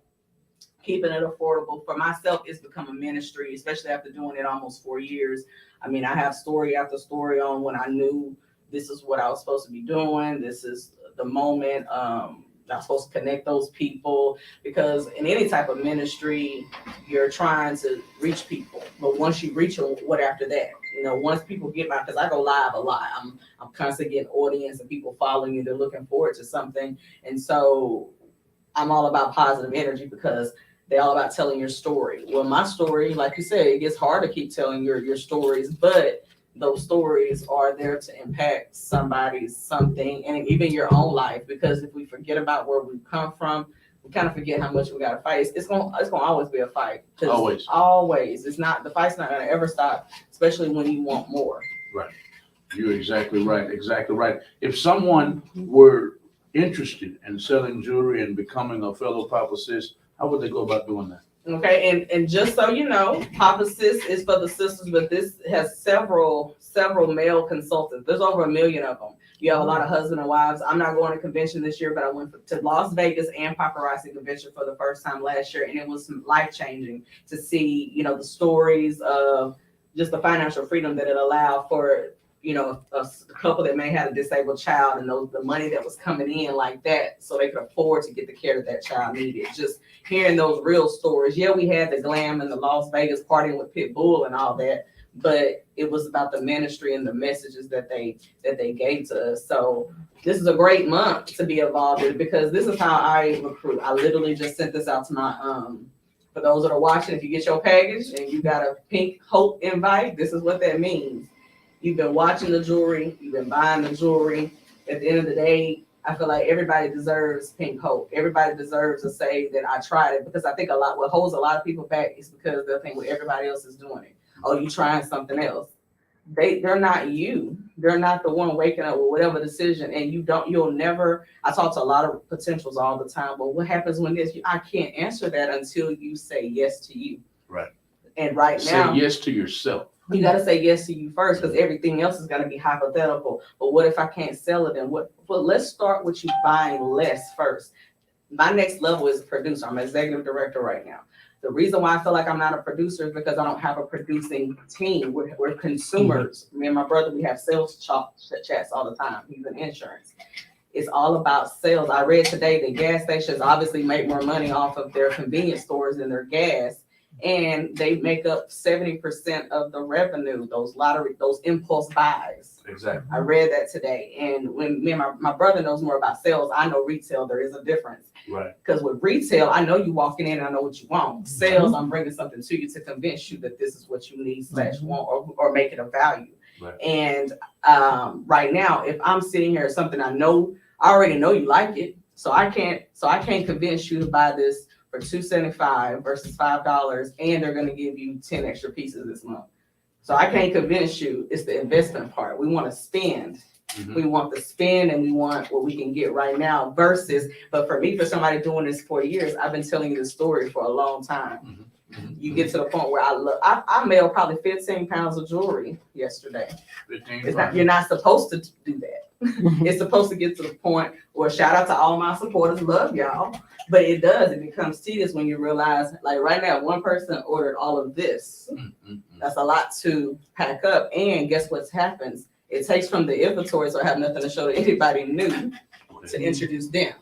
keeping it affordable. For myself, it's become a ministry, especially after doing it almost 4 years. I mean, I have story after story on when I knew this is what I was supposed to be doing. This is the moment. I'm supposed to connect those people, because in any type of ministry, you're trying to reach people. But once you reach them, what after that? You know, once people get because I go live a lot. I'm constantly getting audience and people following you. They're looking forward to something. And so I'm all about positive energy because they're all about telling your story. Well, my story, like you said, it gets hard to keep telling your stories, but those stories are there to impact somebody's something and even your own life. Because if we forget about where we come from, we kind of forget how much we got to fight. It's gonna always be a fight. Always. It's not, the fight's not gonna ever stop, especially when you want more. Right. You're exactly right. Exactly right. If someone were interested in selling jewelry and becoming a fellow Papa Sis, how would they go about doing that? Okay, and just so you know, Papa Sis is for the sisters, but this has several male consultants. There's over 1 million of them. You have a lot of husband and wives. I'm not going to convention this year, but I went to Las Vegas and paparazzi convention for the first time last year, and it was life-changing to see, you know, the stories of just the financial freedom that it allowed for, you know, a couple that may have a disabled child, and the money that was coming in like that, so they could afford to get the care that child needed. Just hearing those real stories. Yeah, we had the glam and the Las Vegas partying with Pitbull and all that, but it was about the ministry and the messages that they gave to us. So this is a great month to be involved in, because this is how I recruit. I literally just sent this out to my For those that are watching, if you get your package and you got a pink Hope invite, this is what that means. You've been watching the jewelry, you've been buying the jewelry. At the end of the day, I feel like everybody deserves pink Hope. Everybody deserves to say that I tried it, because I think what holds a lot of people back is because they'll think, well, everybody else is doing it. Oh, you trying something else. They're not you. They're not the one waking up with whatever decision, and you'll never. I talk to a lot of potentials all the time, but what happens when this? I can't answer that until you say yes to you. Right. And right now, say yes to yourself. You got to say yes to you first, because everything else is going to be hypothetical. But what if I can't sell it? Then what? Well, let's start with you buying less first. My next level is a producer. I'm an executive director right now. The reason why I feel like I'm not a producer is because I don't have a producing team. We're consumers. Me and my brother, we have sales chats all the time. He's in insurance. It's all about sales. I read today that gas stations obviously make more money off of their convenience stores than their gas. And they make up 70% of the revenue, those impulse buys. Exactly. I read that today. And when me and my brother knows more about sales, I know retail, there is a difference. Right. Because with retail, I know you walking in and I know what you want. Sales, I'm bringing something to you to convince you that this is what you need / want or make it a value. Right. And right now, if I'm sitting here, something I already know you like it. So I can't convince you to buy this for $2.75 versus $5, and they're going to give you 10 extra pieces this month. So I can't convince you. It's the investment part. We want to spend. Mm-hmm. We want to spend, and we want what we can get right now versus, but for me, for somebody doing this for years, I've been telling you the story for a long time. Mm-hmm. Mm-hmm. You get to the point where I mailed probably 15 pounds of jewelry yesterday. You're not supposed to do that. It's supposed to get to the point where, shout out to all my supporters, love y'all. But it becomes tedious when you realize, like right now, one person ordered all of this. That's a lot to pack up. And guess what happens? It takes from the inventory, so I have nothing to show to anybody new to introduce them.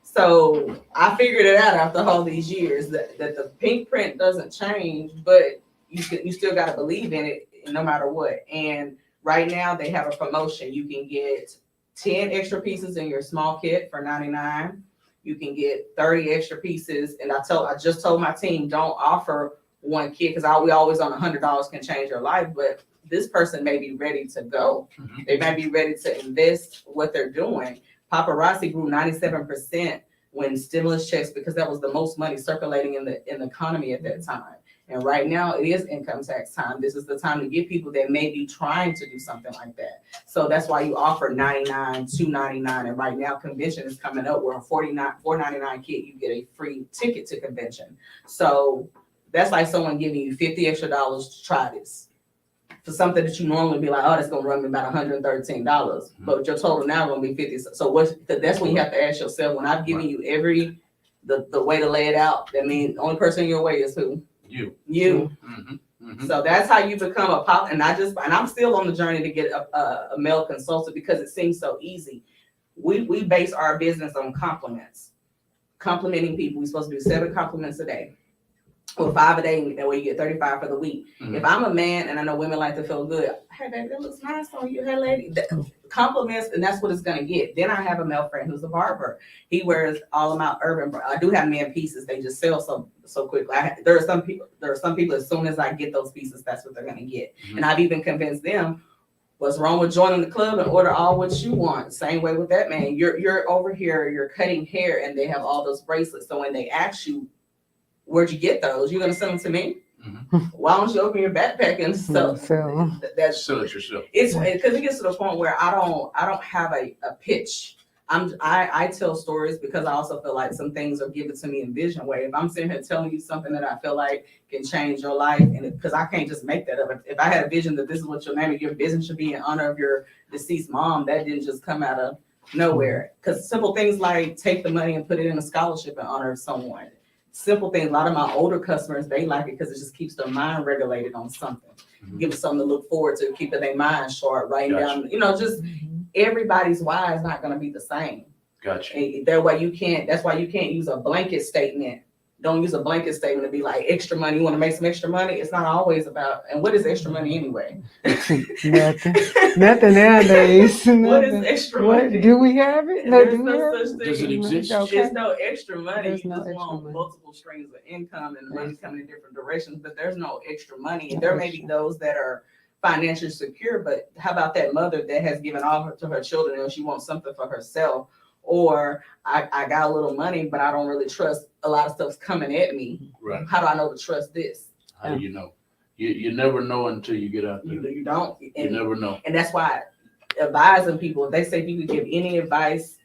So I figured it out after all these years that the pink print doesn't change, but you still got to believe in it no matter what. And right now they have a promotion. You can get 10 extra pieces in your small kit for $99. You can get 30 extra pieces. And I just told my team, don't offer one kit, because we always on $100 can change your life. But this person may be ready to go. Mm-hmm. They may be ready to invest what they're doing. Paparazzi grew 97% when stimulus checks, because that was the most money circulating in the economy at that time. And right now it is income tax time. This is the time to get people that may be trying to do something like that. So that's why you offer $99, $299. And right now convention is coming up where a $499 kit, you get a free ticket to convention. So that's like someone giving you $50 extra to try this. For something that you normally be like, oh, that's going to run me about $113. Mm-hmm. But your total now going to be $50. So that's when you have to ask yourself, when I've given you the way to lay it out, that means the only person in your way is who? You. Mm-hmm. Mm-hmm. So that's how you become a pop. And I'm still on the journey to get a male consultant, because it seems so easy. We base our business on compliments, complimenting people. We're supposed to do 7 compliments a day, or 5 a day. That way you get 35 for the week. Mm-hmm. If I'm a man, and I know women like to feel good, hey baby, that looks nice on you, hey lady. Compliments, and that's what it's gonna get. Then I have a male friend who's a barber. He wears all of my urban. I do have men pieces. They just sell so quickly. There are some people. As soon as I get those pieces, that's what they're gonna get. Mm-hmm. And I've even convinced them, what's wrong with joining the club and order all what you want? Same way with that man. You're over here. You're cutting hair, and they have all those bracelets. So when they ask you, where'd you get those? You're gonna send them to me. Mm-hmm. Why don't you open your backpack and sell it yourself? It's because it gets to the point where I don't have a pitch. I tell stories because I also feel like some things are given to me in vision way. If I'm sitting here telling you something that I feel like can change your life, and because I can't just make that up. If I had a vision that this is what your name of your business should be in honor of your deceased mom, that didn't just come out of nowhere. Because simple things like take the money and put it in a scholarship in honor of someone. Simple things. A lot of my older customers, they like it because it just keeps their mind regulated on something. Mm-hmm. Give them something to look forward to, keeping their mind sharp, writing down, just everybody's why is not going to be the same. Gotcha. And that's why you can't use a blanket statement don't use a blanket statement to be like extra money. You want to make some extra money. It's not always about, and what is extra money anyway? Nothing. Nothing nowadays. What is Nothing. extra What money? do we have it? No, There's do we no have such it? Does it thing. exist? Okay. There's no extra money. There's You no just extra want money. multiple streams of income, and the money's coming in different directions. But there's no extra money. No There may be extra. those that are financially secure, but how about that mother that has given all her to her children and she wants something for herself? Or I got a little money, but I don't really trust a lot of stuff's coming at me. Right. How do I know to trust this? How do you know? You never know until you get out there. You don't. You never know. And that's why advising people, if they say if you could give any advice,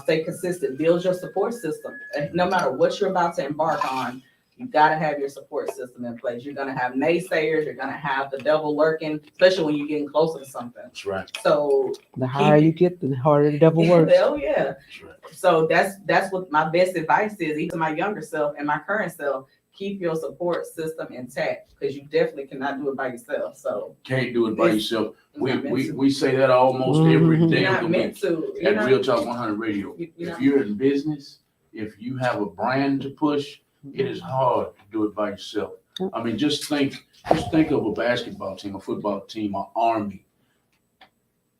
stay consistent, build your support system. And no matter what you're about to embark on, you gotta have your support system in place. You're gonna have naysayers, you're gonna have the devil lurking, especially when you're getting closer to something. That's right. So The higher you get, the harder the devil works. oh yeah. That's right. So that's what my best advice is, even to my younger self and my current self. Keep your support system intact because you definitely cannot do it by yourself. So Can't do it by yourself. you're not meant to. We say that almost every Mhm. day You're of not the meant week to. You're at not, Real Talk 100 Radio. you're If not- you're in business, if you have a brand to push, it is hard to do it by yourself. I mean, just think of a basketball team, a football team, an army.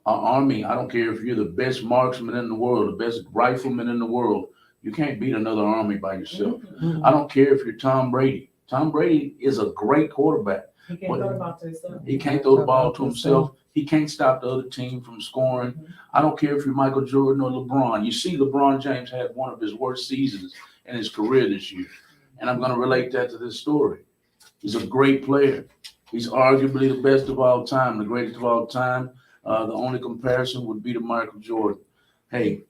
An army, I don't care if you're the best marksman in the world, the best rifleman in the world, you can't beat another army by yourself. Mhm. I don't care if you're Tom Brady. Tom Brady is a great quarterback. You can't throw the ball to yourself. He can't throw the ball to himself. He can't stop the other team from scoring. I don't care if you're Michael Jordan or LeBron. You see, LeBron James had one of his worst seasons in his career this year. And I'm going to relate that to this story. He's a great player. He's arguably the best of all time, the greatest of all time. The only comparison would be to Michael Jordan. Hey,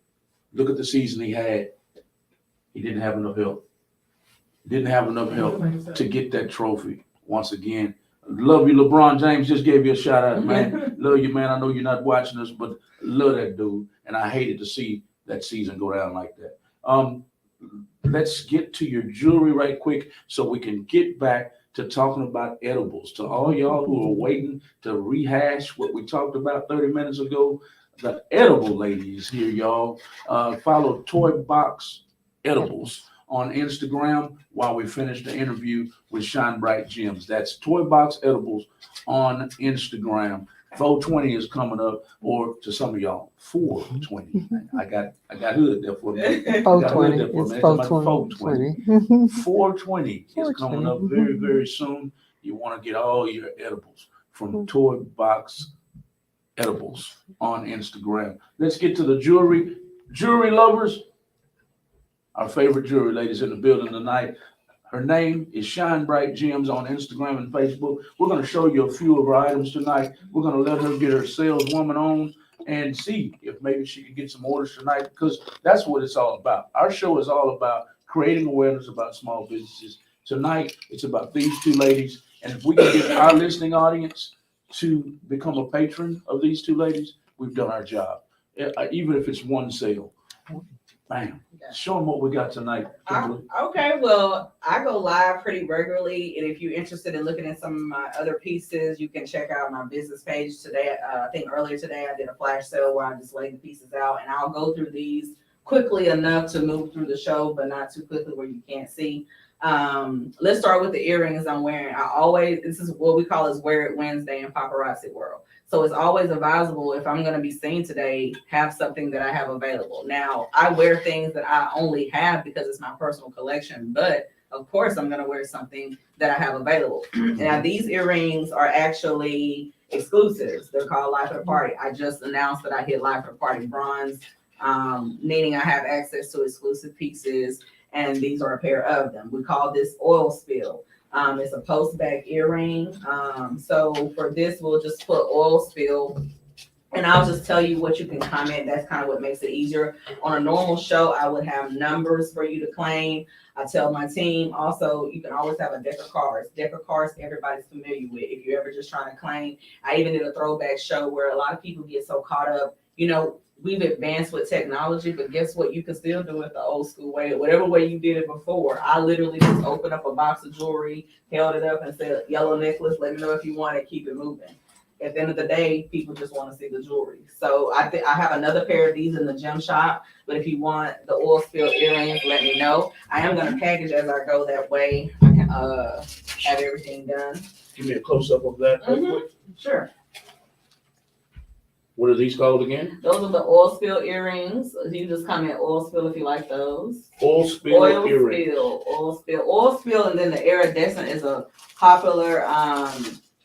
look at the season he had. He didn't have enough help. Didn't have enough help to get that trophy. Once again, love you, LeBron James. Just gave you a shout out, man. Love you, man. I know you're not watching us, but love that dude. And I hated to see that season go down like that. Let's get to your jewelry right quick so we can get back to talking about edibles. To all y'all who are waiting to rehash what we talked about 30 minutes ago, the edible lady is here, y'all. Follow Toy Box Edibles on Instagram while we finish the interview with Shine Bright Gems. That's Toy Box Edibles on Instagram. 420 is coming up, or to some of y'all, 420. I got hood there for a minute. 420. It's 420. 420 is coming up very, very soon. You want to get all your edibles from Toy Box Edibles on Instagram. Let's get to the jewelry. Jewelry lovers, our favorite jewelry ladies in the building tonight. Her name is Shine Bright Gems on Instagram and Facebook. We're going to show you a few of her items tonight. We're going to let her get her saleswoman on and see if maybe she can get some orders tonight, because that's what it's all about. Our show is all about creating awareness about small businesses. Tonight, it's about these two ladies. And if we can get our listening audience to become a patron of these two ladies, we've done our job. Even if it's one sale. Bam. Show them what we got tonight. Okay, well, I go live pretty regularly, and if you're interested in looking at some of my other pieces, you can check out my business page today. I think earlier today I did a flash sale where I just laid the pieces out, and I'll go through these quickly enough to move through the show, but not too quickly where you can't see. Let's start with the earrings I'm wearing. This is what we call as Wear It Wednesday in paparazzi world. So it's always advisable, if I'm going to be seen today, have something that I have available. Now, I wear things that I only have because it's my personal collection, but of course I'm going to wear something that I have available. Now, these earrings are actually exclusives. They're called Life at a Party. I just announced that I hit Life at a Party bronze, meaning I have access to exclusive pieces, and these are a pair of them. We call this oil spill. It's a post back earring. So for this, we'll just put oil spill, and I'll just tell you what you can comment. That's kind of what makes it easier. On a normal show, I would have numbers for you to claim. I tell my team also, you can always have a deck of cards. Deck of cards everybody's familiar with. If you're ever just trying to claim, I even did a throwback show where a lot of people get so caught up, we've advanced with technology, but guess what? You can still do it the old school way, whatever way you did it before. I literally just opened up a box of jewelry, held it up and said, yellow necklace, let me know if you want it, keep it moving. at the end of the day, people just want to see the jewelry. So I have another pair of these in the gem shop, but if you want the oil spill earrings, let me know. I am gonna package as I go, that way I can have everything done. Give me a close-up of that real quick. Sure. What are these called again? Those are the oil spill earrings. You just comment oil spill if you like those. Oil spill Oil earring. spill, oil spill, and then the iridescent is a popular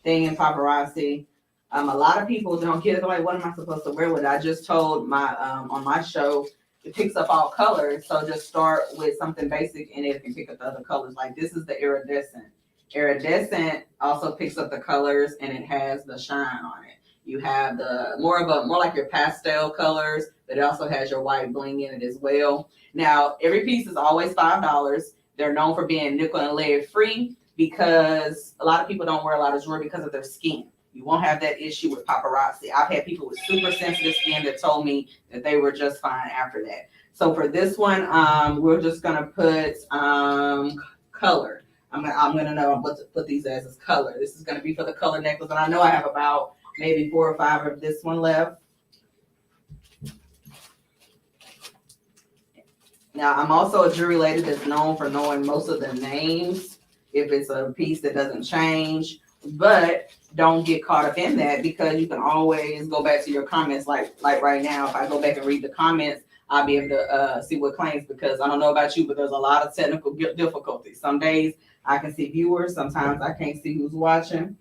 thing in paparazzi. A lot of people don't get it. They're like, what am I supposed to wear with it? I just told my on my show, it picks up all colors. So just start with something basic and it can pick up the other colors. Like this is the iridescent. Iridescent also picks up the colors and it has the shine on it. You have the more like your pastel colors, but it also has your white bling in it as well. Now, every piece is always $5. They're known for being nickel and lead free because a lot of people don't wear a lot of jewelry because of their skin. You won't have that issue with paparazzi. I've had people with super sensitive skin that told me that they were just fine after that. So for this one, we're just gonna put color. I'm gonna know what to put these as color. This is gonna be for the color necklace, and I know I have about maybe 4 or 5 of this one left. Now, I'm also a jewelry lady that's known for knowing most of the names if it's a piece that doesn't change, but don't get caught up in that because you can always go back to your comments. Like right now, if I go back and read the comments, I'll be able to see what claims, because I don't know about you, but there's a lot of technical difficulties. Some days I can see viewers, sometimes I can't see who's watching.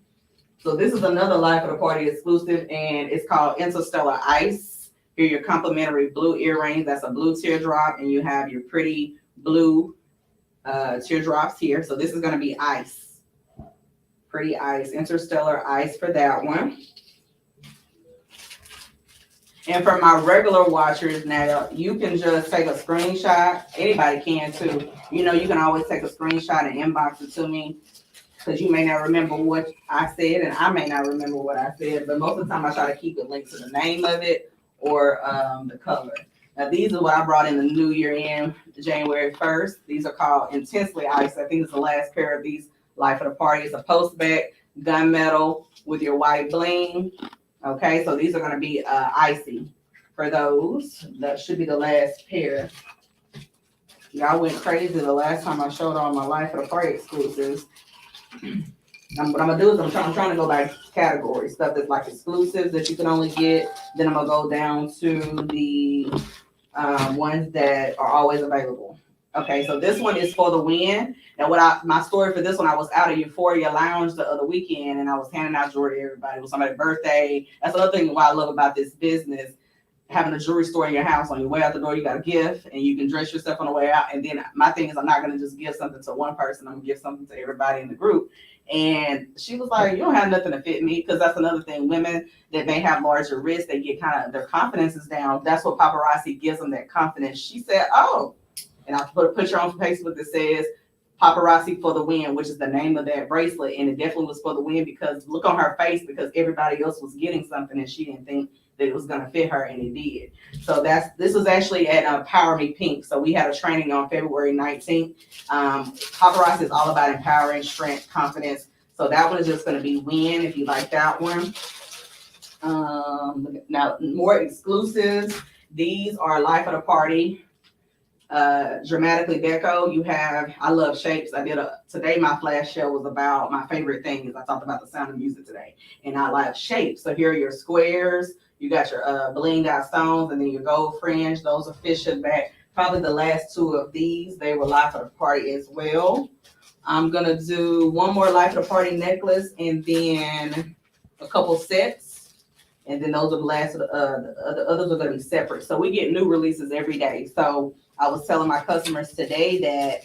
So this is another Life of the Party exclusive, and it's called Interstellar Ice. Here are your complimentary blue earrings. That's a blue teardrop, and you have your pretty blue teardrops here. So this is going to be ice. Pretty ice. Interstellar Ice for that one. And for my regular watchers, now you can just take a screenshot. Anybody can too. You know, you can always take a screenshot and inbox it to me, because you may not remember what I said, and I may not remember what I said, but most of the time I try to keep it linked to the name of it or the color. Now, these are what I brought in the new year in January 1st. These are called Intensely Ice. I think it's the last pair of these Life of the Party. It's a post back gunmetal with your white bling. Okay, so these are going to be icy for those. That should be the last pair. Y'all went crazy the last time I showed all my Life of the Party exclusives. What I'm gonna do is I'm trying to go by category, stuff that's like exclusives that you can only get. Then I'm gonna go down to the ones that are always available. Okay, so this one is for the win. Now, my story for this one, I was out at Euphoria Lounge the other weekend, and I was handing out jewelry to everybody. It was somebody's birthday. That's another thing why I love about this business. Having a jewelry store in your house, on your way out the door, you got a gift, and you can dress yourself on the way out. And then my thing is, I'm not gonna just give something to one person. I'm gonna give something to everybody in the group. And she was like, "You don't have nothing to fit me," because that's another thing. Women that may have larger wrists, they get kind of, their confidence is down. That's what paparazzi gives them, that confidence. She said, "Oh," and I put a picture on Facebook that says "Paparazzi for the win," which is the name of that bracelet, and it definitely was for the win because look on her face, because everybody else was getting something and she didn't think that it was going to fit her, and it did. So this was actually at Power Me Pink. So we had a training on February 19th. Paparazzi is all about empowering strength, confidence. So that one is just going to be win if you like that one. Now, more exclusives. These are Life of the Party. Dramatically deco. You have, I love shapes. Today my flash show was about my favorite things. I talked about the sound of music today, and I like shapes. So here are your squares. You got your blinged out stones, and then your gold fringe. Those are Fisher back. Probably the last 2 of these, they were Life of the Party as well. I'm gonna do one more Life of the Party necklace, and then a couple sets, and then those are the last of the others are gonna be separate. So we get new releases every day. So I was telling my customers today that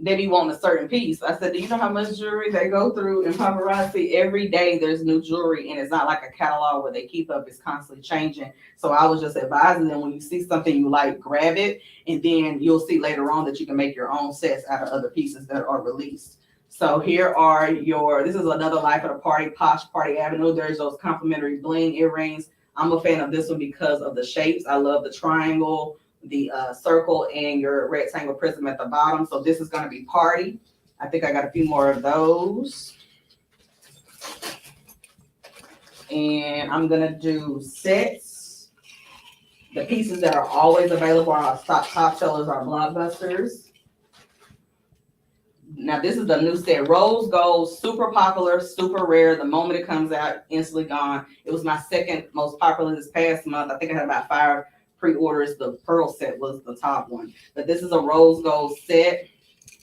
they be wanting a certain piece. I said, "Do you know how much jewelry they go through in paparazzi? Every day there's new jewelry, and it's not like a catalog where they keep up. It's constantly changing." So I was just advising them, when you see something you like, grab it, and then you'll see later on that you can make your own sets out of other pieces that are released. So here are this is another Life of the Party, Posh Party Avenue. There's those complimentary bling earrings. I'm a fan of this one because of the shapes. I love the triangle, the circle, and your rectangle prism at the bottom. So this is going to be Party. I think I got a few more of those. And I'm gonna do sets. The pieces that are always available are our top sellers, are blockbusters. Now this is the new set, Rose Gold, super popular, super rare. The moment it comes out, instantly gone. It was my second most popular this past month. I think I had about 5 pre-orders. The pearl set was the top one. But this is a Rose Gold set.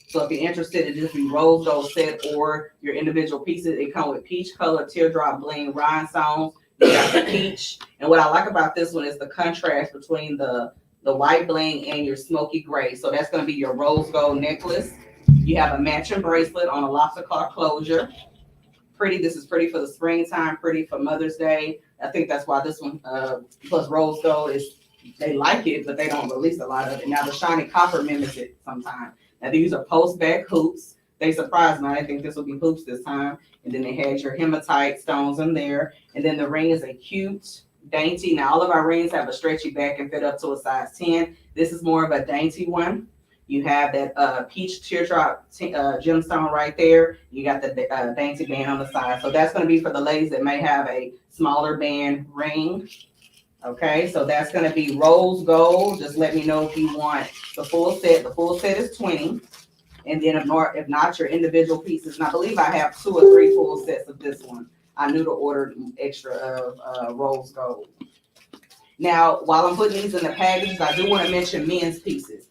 So if you're interested in just be Rose Gold set or your individual pieces, it comes with peach color, teardrop bling, rhinestones. You got the peach. And what I like about this one is the contrast between the white bling and your smoky gray. So that's going to be your Rose Gold necklace. You have a matching bracelet on a lobster claw closure. Pretty. This is pretty for the springtime, pretty for Mother's Day. I think that's why this one, plus Rose Gold, is they like it, but they don't release a lot of it. Now the shiny copper mimics it sometimes. Now these are post-back hoops. They surprised me. I didn't think this would be hoops this time. And then they had your hematite stones in there. And then the ring is a cute, dainty. Now all of our rings have a stretchy back and fit up to a size 10. This is more of a dainty one. You have that peach teardrop gemstone right there. You got the dainty band on the side. So that's going to be for the ladies that may have a smaller band ring. Okay, so that's going to be Rose Gold. Just let me know if you want the full set. The full set is 20. And then if not, your individual pieces. And I believe I have 2 or 3 full sets of this one. I knew to order extra of Rose Gold. Now, while I'm putting these in the packages, I do want to mention men's pieces.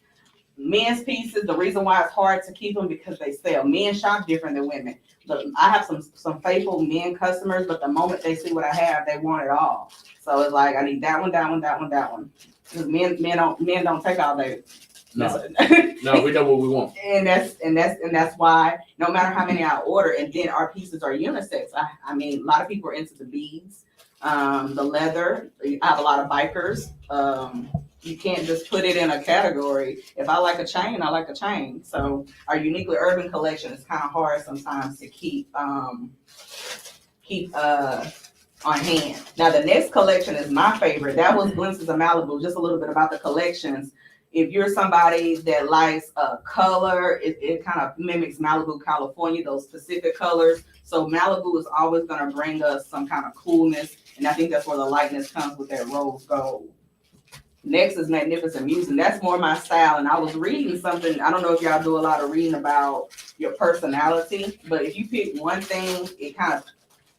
Men's pieces, the reason why it's hard to keep them because they sell. Men shop different than women. But I have some faithful men customers, but the moment they see what I have, they want it all. So it's like I need that one, that one, that one, that one. Because men don't take all day. No, no, we know what we want. And that's why no matter how many I order, and then our pieces are unisex. I mean, a lot of people are into the beads, the leather. I have a lot of bikers. You can't just put it in a category. If I like a chain, I like a chain. So our Uniquely Urban collection is kind of hard sometimes to keep on hand. Now the next collection is my favorite. That was Glimpses of Malibu. Just a little bit about the collections. If you're somebody that likes color, it kind of mimics Malibu, California, those specific colors. So Malibu is always going to bring us some kind of coolness. And I think that's where the lightness comes with that rose gold. Next is Magnificent Muse, and that's more my style. And I was reading something. I don't know if y'all do a lot of reading about your personality, but if you pick one thing, it kind of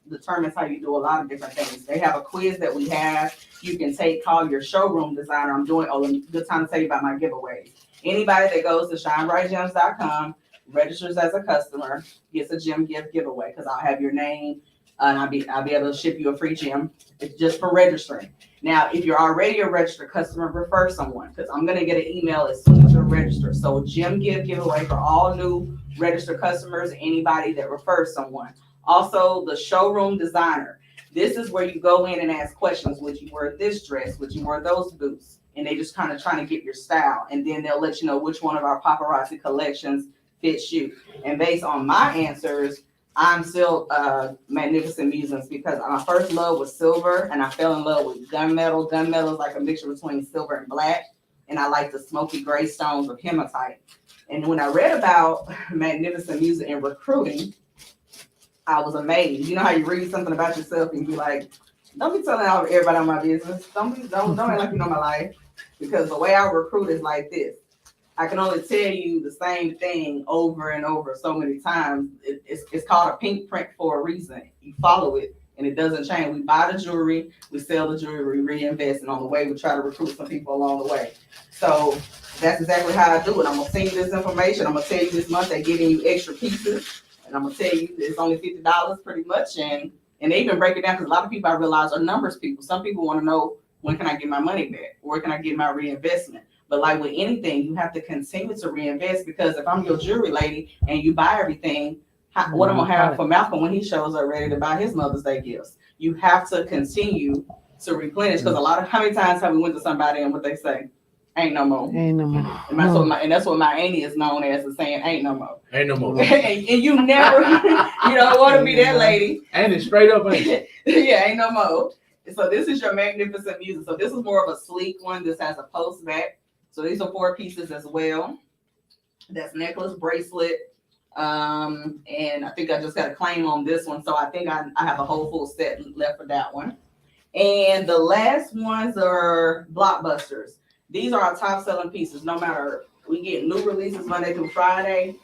determines how you do a lot of different things. They have a quiz that we have. You can take, call your Showroom Designer. I'm doing, good time to tell you about my giveaways. Anybody that goes to shinebrightgems.com, registers as a customer, gets a gem gift giveaway because I'll have your name and I'll be able to ship you a free gem. It's just for registering. Now, if you're already a registered customer, refer someone because I'm going to get an email as soon as you're registered. So gem gift giveaway for all new registered customers, anybody that refers someone. Also, the Showroom Designer. This is where you go in and ask questions. Would you wear this dress? Would you wear those boots? And they just kind of trying to get your style. And then they'll let you know which one of our paparazzi collections fits you. And based on my answers, I'm still Magnificent Muses because my first love was silver and I fell in love with gunmetal. Gunmetal is like a mixture between silver and black. And I like the smoky gray stones of hematite. And when I read about Magnificent Muses and recruiting, I was amazed. You know how you read something about yourself and you be like, don't be telling everybody my business. Don't act like you know my life. Because the way I recruit is like this. I can only tell you the same thing over and over so many times. It's called a pink print for a reason. You follow it and it doesn't change. We buy the jewelry, we sell the jewelry, we reinvest, and on the way we try to recruit some people along the way. So that's exactly how I do it. I'm gonna send you this information. I'm gonna tell you this month they're giving you extra pieces, and I'm gonna tell you it's only $50 pretty much. And they even break it down because a lot of people I realize are numbers people. Some people want to know when can I get my money back? Where can I get my reinvestment? But like with anything, you have to continue to reinvest because if I'm your jewelry lady and you buy everything, what I'm gonna have for Malcolm when he shows up ready to buy his Mother's Day gifts? You have to continue to replenish because how many times have we went to somebody and what they say? Ain't no more. Ain't no more. And that's what my auntie is known as, is saying ain't no more. Ain't no more. and you never, you don't want to be that lady. And it's straight up ain't. Yeah, ain't no more. So this is your Magnificent Muses. So this is more of a sleek one. This has a post back. So these are 4 pieces as well. That's necklace, bracelet, And I think I just got a claim on this one, so I think I have a whole full set left for that one. And the last ones are blockbusters. These are our top selling pieces. No matter, we get new releases Monday through Friday.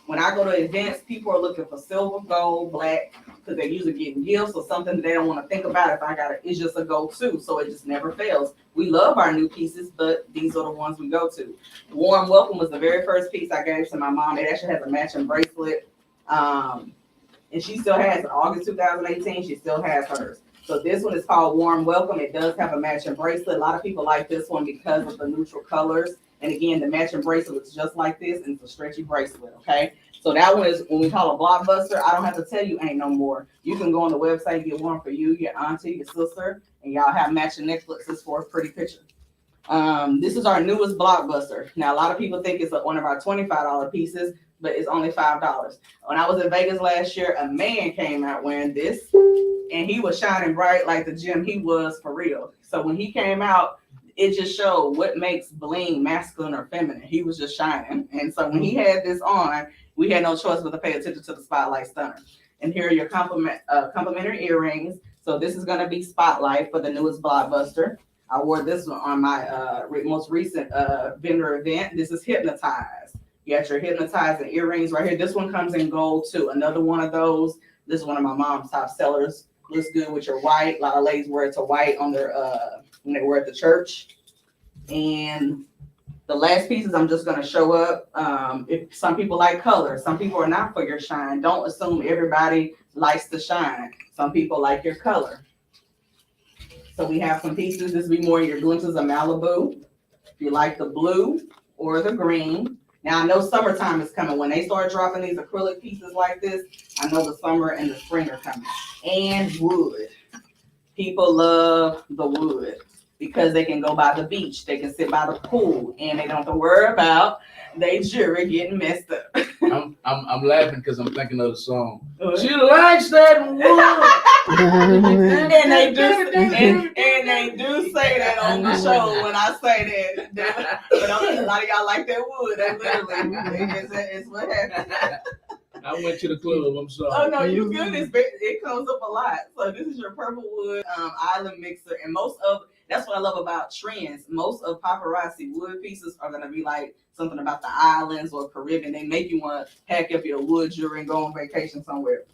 When I go to events, people are looking for silver, gold, black, because they're usually getting gifts or something they don't want to think about. If I got it, it's just a go-to, so it just never fails. We love our new pieces, but these are the ones we go to. Warm Welcome was the very first piece I gave to my mom. It actually has a matching bracelet, and she still has it. August 2018, she still has hers. So this one is called Warm Welcome. It does have a matching bracelet. A lot of people like this one because of the neutral colors. And again, the matching bracelet is just like this, and it's a stretchy bracelet, okay? So that one is, when we call a blockbuster, I don't have to tell you ain't no more. You can go on the website, get one for you, your auntie, your sister, and y'all have matching necklaces for a pretty picture. This is our newest blockbuster. Now, a lot of people think it's one of our $25 pieces, but it's only $5. When I was in Vegas last year, a man came out wearing this, and he was shining bright like the gem he was for real. So when he came out, it just showed what makes bling masculine or feminine. He was just shining. And so when he had this on, we had no choice but to pay attention to the Spotlight Stunner. And here are your complimentary earrings. So this is going to be Spotlight for the newest blockbuster. I wore this one on my most recent vendor event. This is Hypnotized. You got your hypnotizing earrings right here. This one comes in gold too. Another one of those. This is one of my mom's top sellers. Looks good with your white. A lot of ladies wear it to white on their when they wear at the church. And the last pieces I'm just going to show up. If some people like color, some people are not for your shine. Don't assume everybody likes to shine. Some people like your color. So we have some pieces. This will be more your glimpses of Malibu. If you like the blue or the green. Now I know summertime is coming. When they start dropping these acrylic pieces like this, I know the summer and the spring are coming. And wood. People love the wood because they can go by the beach, they can sit by the pool, and they don't have to worry about their jewelry getting messed up. I'm laughing because I'm thinking of the song. She likes that wood. and they do say that on the show when I say that. But a lot of y'all like that wood. That literally is what happens. I went to the club. I'm sorry. Oh no, you good. It comes up a lot. So this is your purple wood island mixer, and that's what I love about trends. Most of paparazzi wood pieces are gonna be like something about the islands or Caribbean. They make you want to pack up your wood jewelry and go on vacation somewhere.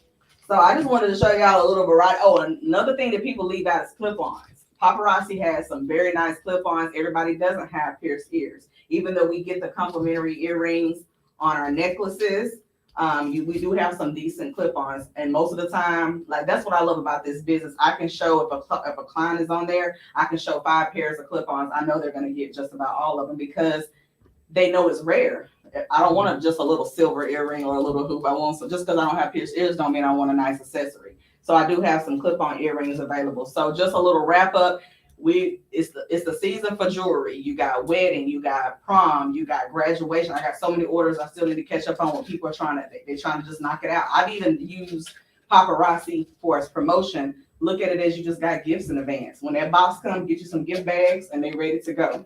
So I just wanted to show y'all a little variety. Oh, another thing that people leave out is clip-ons. Paparazzi has some very nice clip-ons. Everybody doesn't have pierced ears, even though we get the complimentary earrings on our necklaces. We do have some decent clip-ons, and most of the time, like that's what I love about this business. I can show if a client is on there, I can show 5 pairs of clip-ons. I know they're going to get just about all of them because they know it's rare. I don't want just a little silver earring or a little hoop. I want just because I don't have pierced ears don't mean I want a nice accessory. So I do have some clip-on earrings available. So just a little wrap up. It's the season for jewelry. You got wedding, you got prom, you got graduation. I got so many orders I still need to catch up on when people are trying to just knock it out. I've even used paparazzi for its promotion. Look at it as you just got gifts in advance. When that box comes, get you some gift bags and they ready to go.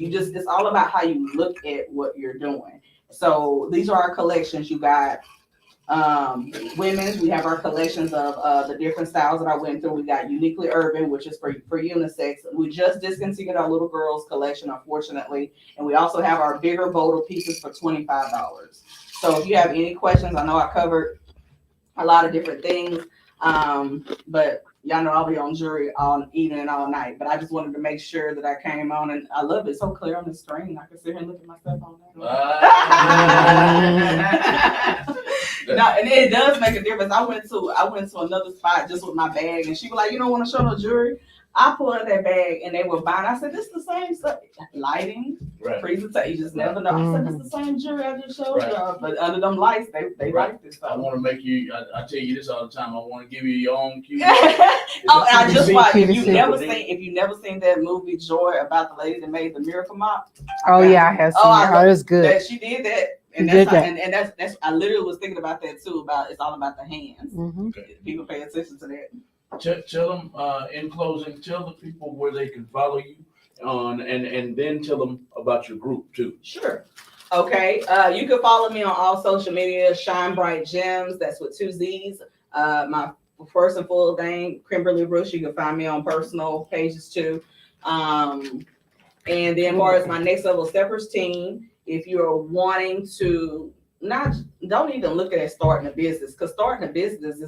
It's all about how you look at what you're doing. So these are our collections. You got women's. We have our collections of the different styles that I went through. We got uniquely urban, which is for unisex. We just discontinued our little girls collection, unfortunately, and we also have our bigger bodal pieces for $25. So if you have any questions, I know I covered a lot of different things, but y'all know I'll be on jewelry all evening and all night. But I just wanted to make sure that I came on, and I love it so clear on the screen. I can sit here and look at myself on that. No, and it does make a difference. I went to another spot just with my bag, and she was like, "You don't want to show no jewelry?" I pulled out that bag, and they were buying. I said, "This is the same stuff, lighting, presentation. You just never know." I said, "This is the same jewelry I just showed y'all." But under them lights, they like this stuff. I want to make you. I tell you this all the time. I want to give you your own cue. I just watched. If you never seen that movie Joy about the lady that made the miracle mop. Oh yeah, I have seen it. Oh, it's good. That she did that. And that's I literally was thinking about that too. It's all about the hands. Mm-hmm. People pay attention to that. Tell them in closing. Tell the people where they can follow you on, and then tell them about your group too. Sure. Okay. You can follow me on all social media, Shine Bright Gems. That's with 2 Z's. My first and full name, Kimberly Bruce. You can find me on personal pages too. And then, as far as my next level steppers team, if you're wanting to don't even look at starting a business, because starting a business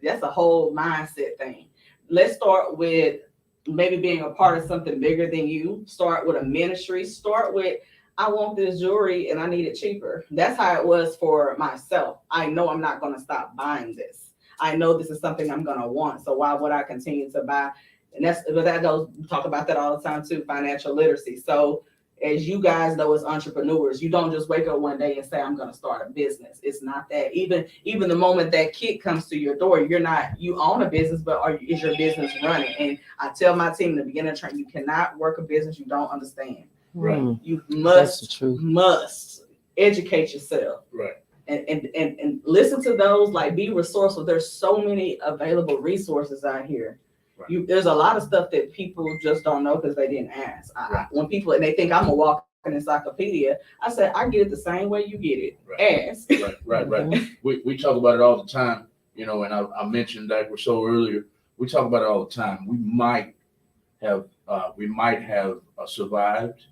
that's a whole mindset thing. Let's start with maybe being a part of something bigger than you. Start with a ministry. Start with, I want this jewelry and I need it cheaper. That's how it was for myself. I know I'm not going to stop buying this. I know this is something I'm going to want. So why would I continue to buy? And we talk about that all the time too, financial literacy. So as you guys know, as entrepreneurs, you don't just wake up one day and say, I'm going to start a business. It's not that. Even the moment that kid comes to your door, you own a business, but is your business running? And I tell my team in the beginning of training, you cannot work a business you don't understand. Right. You That's the truth. must educate yourself. Right. And listen to those, like, be resourceful. There's so many available resources out here. Right. There's a lot of stuff that people just don't know because they didn't ask. When people, and they think I'm a walking encyclopedia, I said, I get it the same way you get it. Right. Ask. Right. We talk about it all the time, you know, and I mentioned that so earlier. We talk about it all the time. We might have survived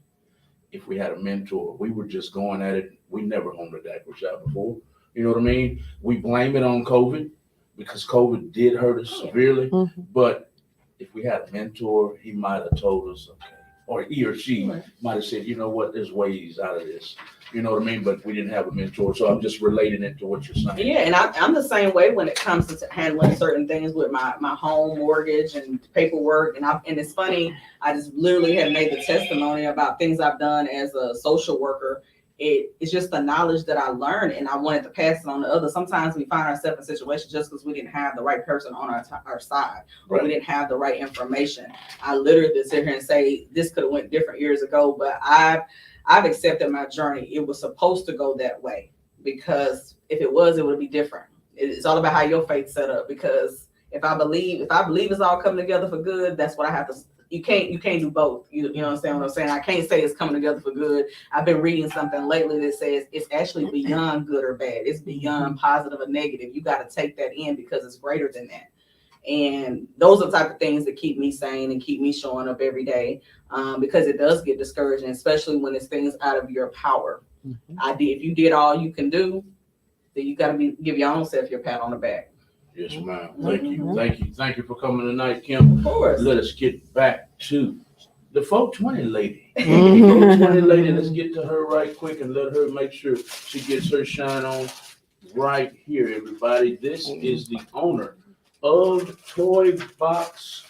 if we had a mentor. We were just going at it. We never owned a decor shop before. You know what I mean? We blame it on COVID because COVID did hurt us severely. Mm-hmm. But if we had a mentor, he might have told us, okay, or he or she might have said, you know what, there's ways out of this. You know what I mean? But we didn't have a mentor. So I'm just relating it to what you're saying. Yeah, and I'm the same way when it comes to handling certain things with my home mortgage and paperwork. And it's funny, I just literally have made the testimony about things I've done as a social worker. It's just the knowledge that I learned, and I wanted to pass it on to others. Sometimes we find ourselves in situations just because we didn't have the right person on our side, or we didn't have the right information. I literally could sit here and say this could have went different years ago, but I've accepted my journey. It was supposed to go that way, because if it was, it would be different. It's all about how your faith's set up. Because if I believe it's all coming together for good, that's what I have to. You can't do both. You know what I'm saying? I can't say it's coming together for good. I've been reading something lately that says it's actually beyond good or bad. It's beyond positive or negative. You got to take that in because it's greater than that. And those are the type of things that keep me sane and keep me showing up every day, because it does get discouraging, especially when it's things out of your power. Mm-hmm. If you did all you can do, then you got to give your own self your pat on the back. Yes, ma'am. Thank you for coming tonight, Kim. Of course. Let us get back to the 420 lady. Mhm. 420 lady, let's get to her right quick and let her make sure she gets her shine on right here, everybody. This is the owner of Toy Box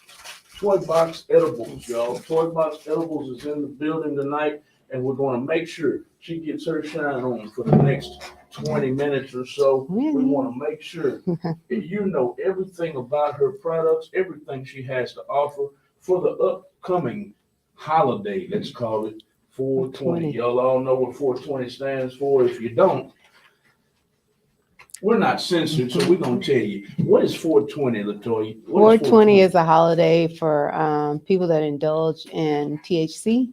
Edibles, y'all. Toy Box Edibles is in the building tonight, and we're going to make sure she gets her shine on for the next 20 minutes or so. We want to make sure that you know everything about her products, everything she has to offer for the upcoming holiday. Let's call it 420. Y'all all know what 420 stands for. If you don't, we're not censored, so we're going to tell you. What is 420, LaToya? 420 is a holiday for people that indulge in THC.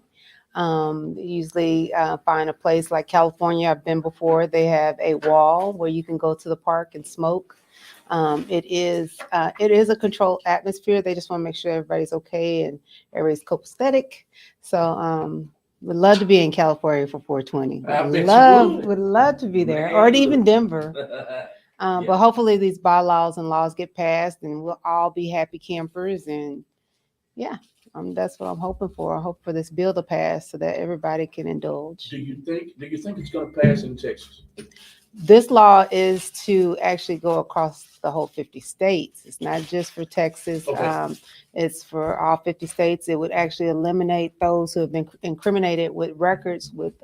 Usually find a place like California. I've been before. They have a wall where you can go to the park and smoke. It is a controlled atmosphere. They just want to make sure everybody's okay and everybody's copacetic. So would love to be in California for 420. Would love to be there, or even Denver. But hopefully these bylaws and laws get passed, and we'll all be happy campers. And yeah. That's what I'm hoping for. I hope for this bill to pass so that everybody can indulge. Do you think it's going to pass in Texas? This law is to actually go across the whole 50 states. It's not just for Texas. Okay. It's for all 50 states. It would actually eliminate those who have been incriminated with records with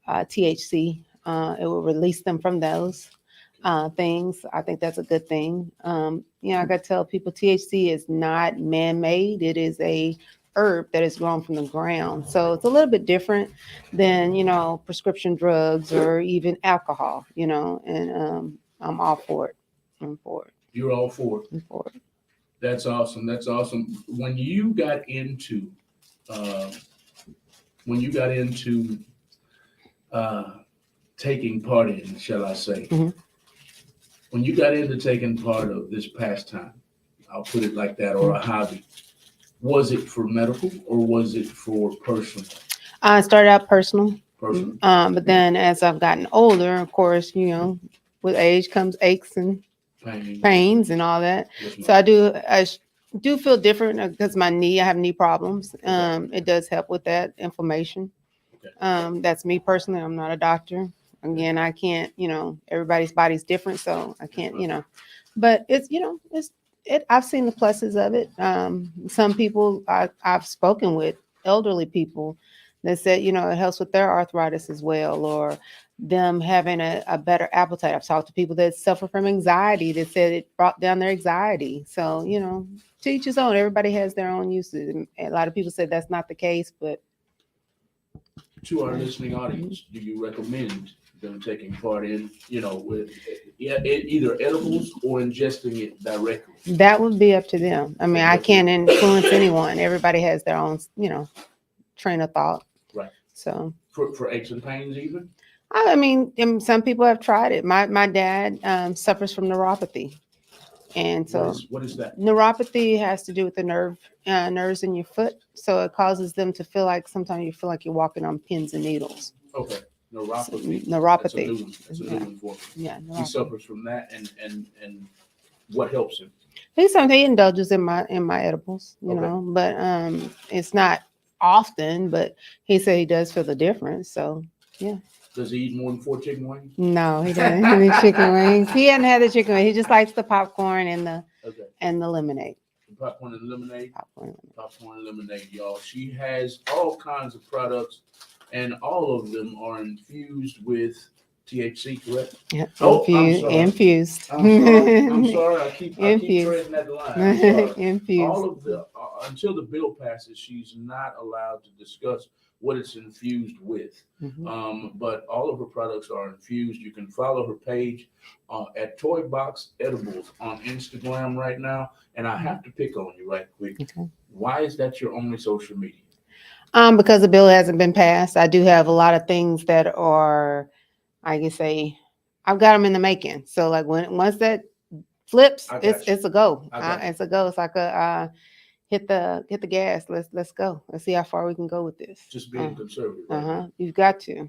THC. It will release them from those things. I think that's a good thing. I got to tell people THC is not man-made. It is a herb that is grown from the ground. So it's a little bit different than, prescription drugs or even alcohol, and I'm all for it. I'm for it. You're all for it. I'm for it. That's awesome. When you got into taking part in, shall I say. Mhm. When you got into taking part of this pastime, I'll put it like that, or a hobby, was it for medical or was it for personal? I started out personal, Personal. but then as I've gotten older, of course, with age comes aches and Pain. pains and all that. Yes, So ma'am. I do feel different because I have knee problems. Okay. It does help with that inflammation. Okay. That's me personally. I'm not a doctor. Again, I can't, everybody's body's different, so I can't, but I've seen the pluses of it. Some people I've spoken with, elderly people, that said, it helps with their arthritis as well, or them having a better appetite. I've talked to people that suffer from anxiety that said it brought down their anxiety. So, to each his own. Everybody has their own uses. And a lot of people say that's not the case, but To our listening audience, do you recommend them taking part in, with either edibles or ingesting it directly? that would be up to them. I mean, I can't influence anyone. Everybody has their own, train of thought. Right. So For aches and pains, even? I mean, some people have tried it. My dad suffers from neuropathy, and so What is that? neuropathy has to do with the nerves in your foot. So it causes them to feel like sometimes you feel like you're walking on pins and needles. Okay. Neuropathy. Neuropathy. That's a new one for me. Yeah, He suffers from that, and what helps him? He indulges in my edibles, Okay. but it's not often. But he said he does feel the difference. So yeah. Does he eat more than 4 chicken wings? No, he doesn't have any chicken wings. He hadn't had the chicken wings. He just likes the popcorn and the lemonade. Popcorn and lemonade. Popcorn. And lemonade, y'all. She has all kinds of products, and all of them are infused with THC, correct? Yeah. Oh, Infused. I'm sorry. I keep Infused. treading that line. I'm sorry. Infused. All of the until the bill passes, she's not allowed to discuss what it's infused with. But all of her products are infused. You can follow her page at Toy Box Edibles on Instagram right now. And I have to pick on you right quick. Okay. Why is that your only social media? Because the bill hasn't been passed. I do have a lot of things that are, I can say, I've got them in the making. So like once that flips, it's a go. It's a go. It's like a hit the gas. Let's go. Let's see how far we can go with this. Just being conservative. Right? You've got to.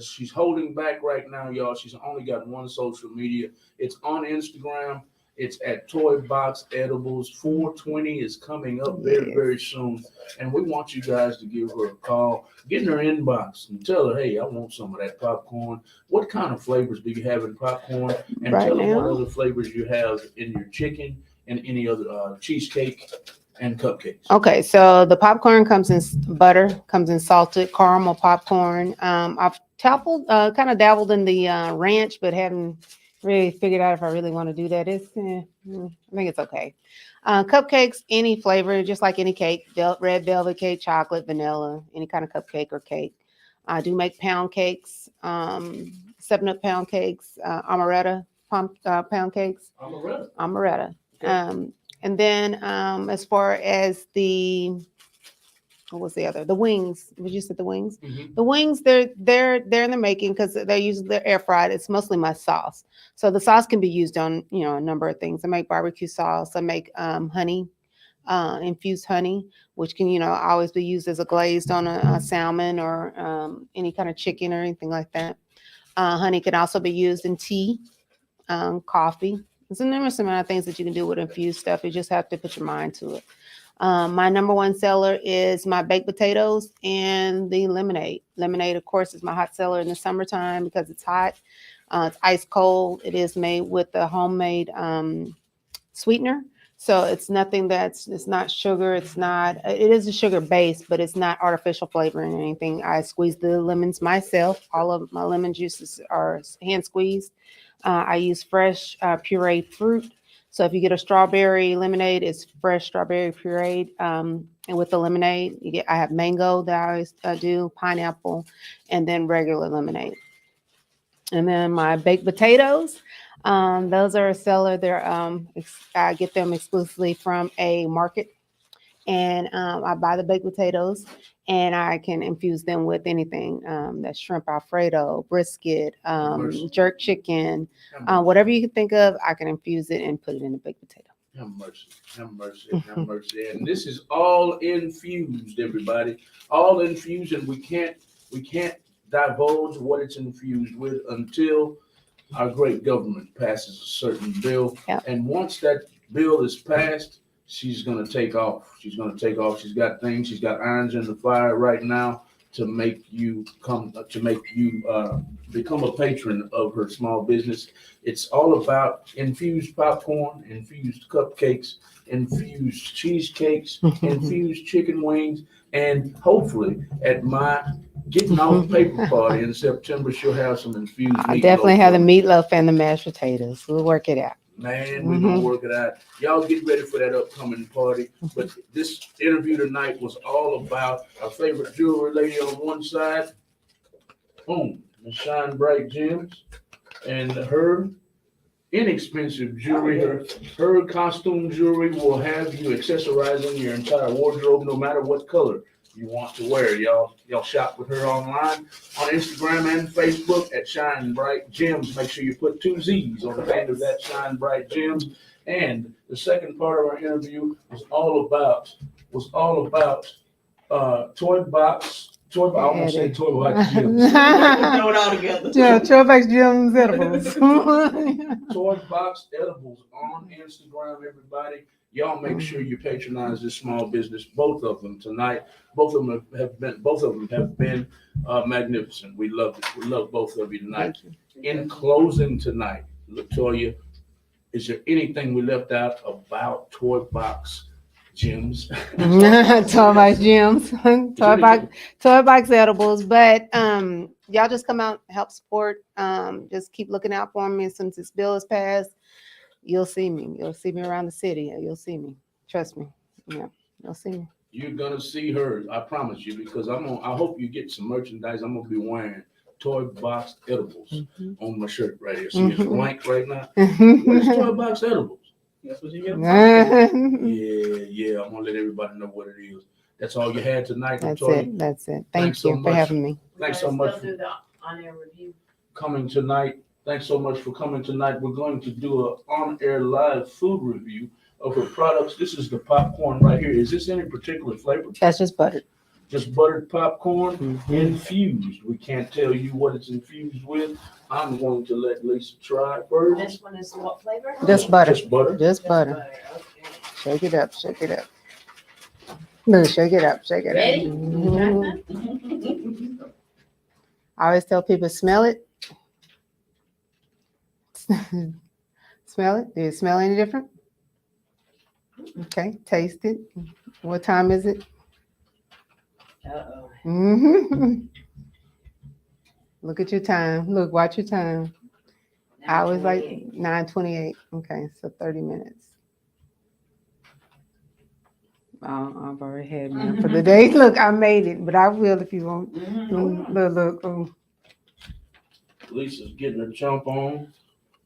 She's holding back right now, y'all. She's only got one social media. It's on Instagram. It's at Toy Box Edibles. 420 is coming up very, very soon. And we want you guys to give her a call. Get in her inbox and tell her, hey, I want some of that popcorn. What kind of flavors do you have in popcorn? And tell her what other flavors you have in your chicken and any other cheesecake and cupcakes. Okay, so the popcorn comes in butter, comes in salted caramel popcorn. I've kind of dabbled in the ranch, but haven't really figured out if I really want to do that. I think it's okay. Cupcakes, any flavor, just like any cake, red velvet cake, chocolate, vanilla, any kind of cupcake or cake. I do make pound cakes, 7-Up pound cakes, amaretto pound cakes. Amaretto. Okay. And then as far as what was the other? The wings. Would you say the wings? Mm-hmm. The wings, they're in the making because they're usually air fried. It's mostly my sauce. So the sauce can be used on, a number of things. I make barbecue sauce. I make honey, infused honey, which can, always be used as a glazed on a salmon or any kind of chicken or anything like that. Honey can also be used in tea, coffee. There's a numerous amount of things that you can do with infused stuff. You just have to put your mind to it. My number one seller is my baked potatoes and the lemonade. Lemonade, of course, is my hot seller in the summertime because it's hot. It's ice cold. It is made with the homemade sweetener. So it's nothing it's not sugar. It is a sugar base, but it's not artificial flavoring or anything. I squeeze the lemons myself. All of my lemon juices are hand squeezed. I use fresh pureed fruit. So if you get a strawberry lemonade, it's fresh strawberry pureed. And with the lemonade, I have mango that I always do, pineapple, and then regular lemonade. And then my baked potatoes, those are a seller. I get them exclusively from a market. And I buy the baked potatoes and I can infuse them with anything. That's shrimp Alfredo, brisket, Mercy. jerk chicken, Have mercy. whatever you can think of, I can infuse it and put it in a baked potato. Have mercy, have mercy, have mercy. And this is all infused, everybody. All infused, and we can't divulge what it's infused with until our great government passes a certain bill. Yep. And once that bill is passed, she's gonna take off. She's gonna take off. She's got things, she's got irons in the fire right now to make you become a patron of her small business. It's all about infused popcorn, infused cupcakes, infused cheesecakes, infused chicken wings, and hopefully at my getting off paper party in September, she'll have some infused I meatloaf. definitely have the meatloaf and the mashed potatoes. We'll work it out. Man, we're gonna work it out. Y'all get ready for that upcoming party. But this interview tonight was all about our favorite jewelry lady on one side. Boom, Miss Shine Bright Gems. And her inexpensive jewelry, her costume jewelry will have you accessorizing your entire wardrobe, no matter what color you want to wear. Y'all shop with her online on Instagram and Facebook at Shine Bright Gems. Make sure you put 2 Z's on the end of that, Shine Bright Gems. And the second part of our interview was all about toy box. I almost said toy box gems. Throw it all together. Yeah, Toy Box Gems edibles. Toy box edibles on Instagram, everybody. Y'all make sure you patronize this small business. Both of them tonight. Both of them have been magnificent. We love it. We love both of you tonight. In closing tonight, Latoya, is there anything we left out about Toy Box Gems? Toy Box Gems, Toy Box edibles. But y'all just come out, help support. Just keep looking out for me. Since this bill is passed, you'll see me. You'll see me around the city. You'll see me. Trust me. Yeah, you'll see me. You're gonna see her, I promise you, because I hope you get some merchandise. I'm gonna be wearing Toy Box Edibles on my shirt right here. See, it's blank right now. Where's Toy Box Edibles? That's what you get. Yeah. I'm gonna let everybody know what it is. That's all you had tonight. That's Latoya. it. That's it. Thanks Thank so you for much. having me. Thanks so much for Do the on-air review. coming tonight. Thanks so much for coming tonight. We're going to do an on-air live food review of her products. This is the popcorn right here. Is this any particular flavor? That's just buttered. Just buttered popcorn infused. We can't tell you what it's infused with. I'm going to let Lisa try first. This one is what flavor? Just butter. Just butter. Just butter. Okay. Shake it up. Shake it up. No, shake it up. Shake it Ready? up. Mhm. I always tell people, smell it. Smell it. Do you smell any different? Okay. Taste it. What time is it? Uh-oh. Mhm. Look at your time. Look, watch your time. I was like 9:28. Okay, so 30 minutes. I've already had mine for the day. Look, I made it, but I will if you want. Look. Lisa's getting her chomp on.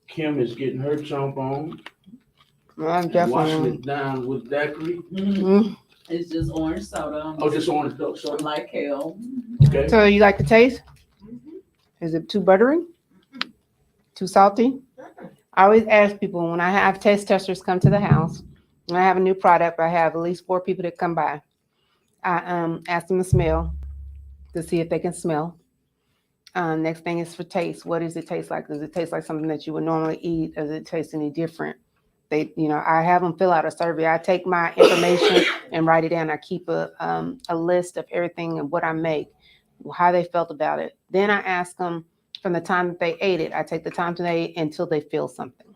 Kim is getting her chomp on. I'm And definitely. washing it down with daiquiri. Mm. It's just orange soda. Oh, just orange milk soda. Like hell. Okay. So you like the taste? Is it too buttery? Too salty? I always ask people when I have taste testers come to the house, when I have a new product, I have at least 4 people that come by. I ask them to smell to see if they can smell. Next thing is for taste. What does it taste like? Does it taste like something that you would normally eat? Does it taste any different? I have them fill out a survey. I take my information and write it down. I keep a list of everything and what I make, how they felt about it. Then I ask them from the time that they ate it. I take the time today until they feel something,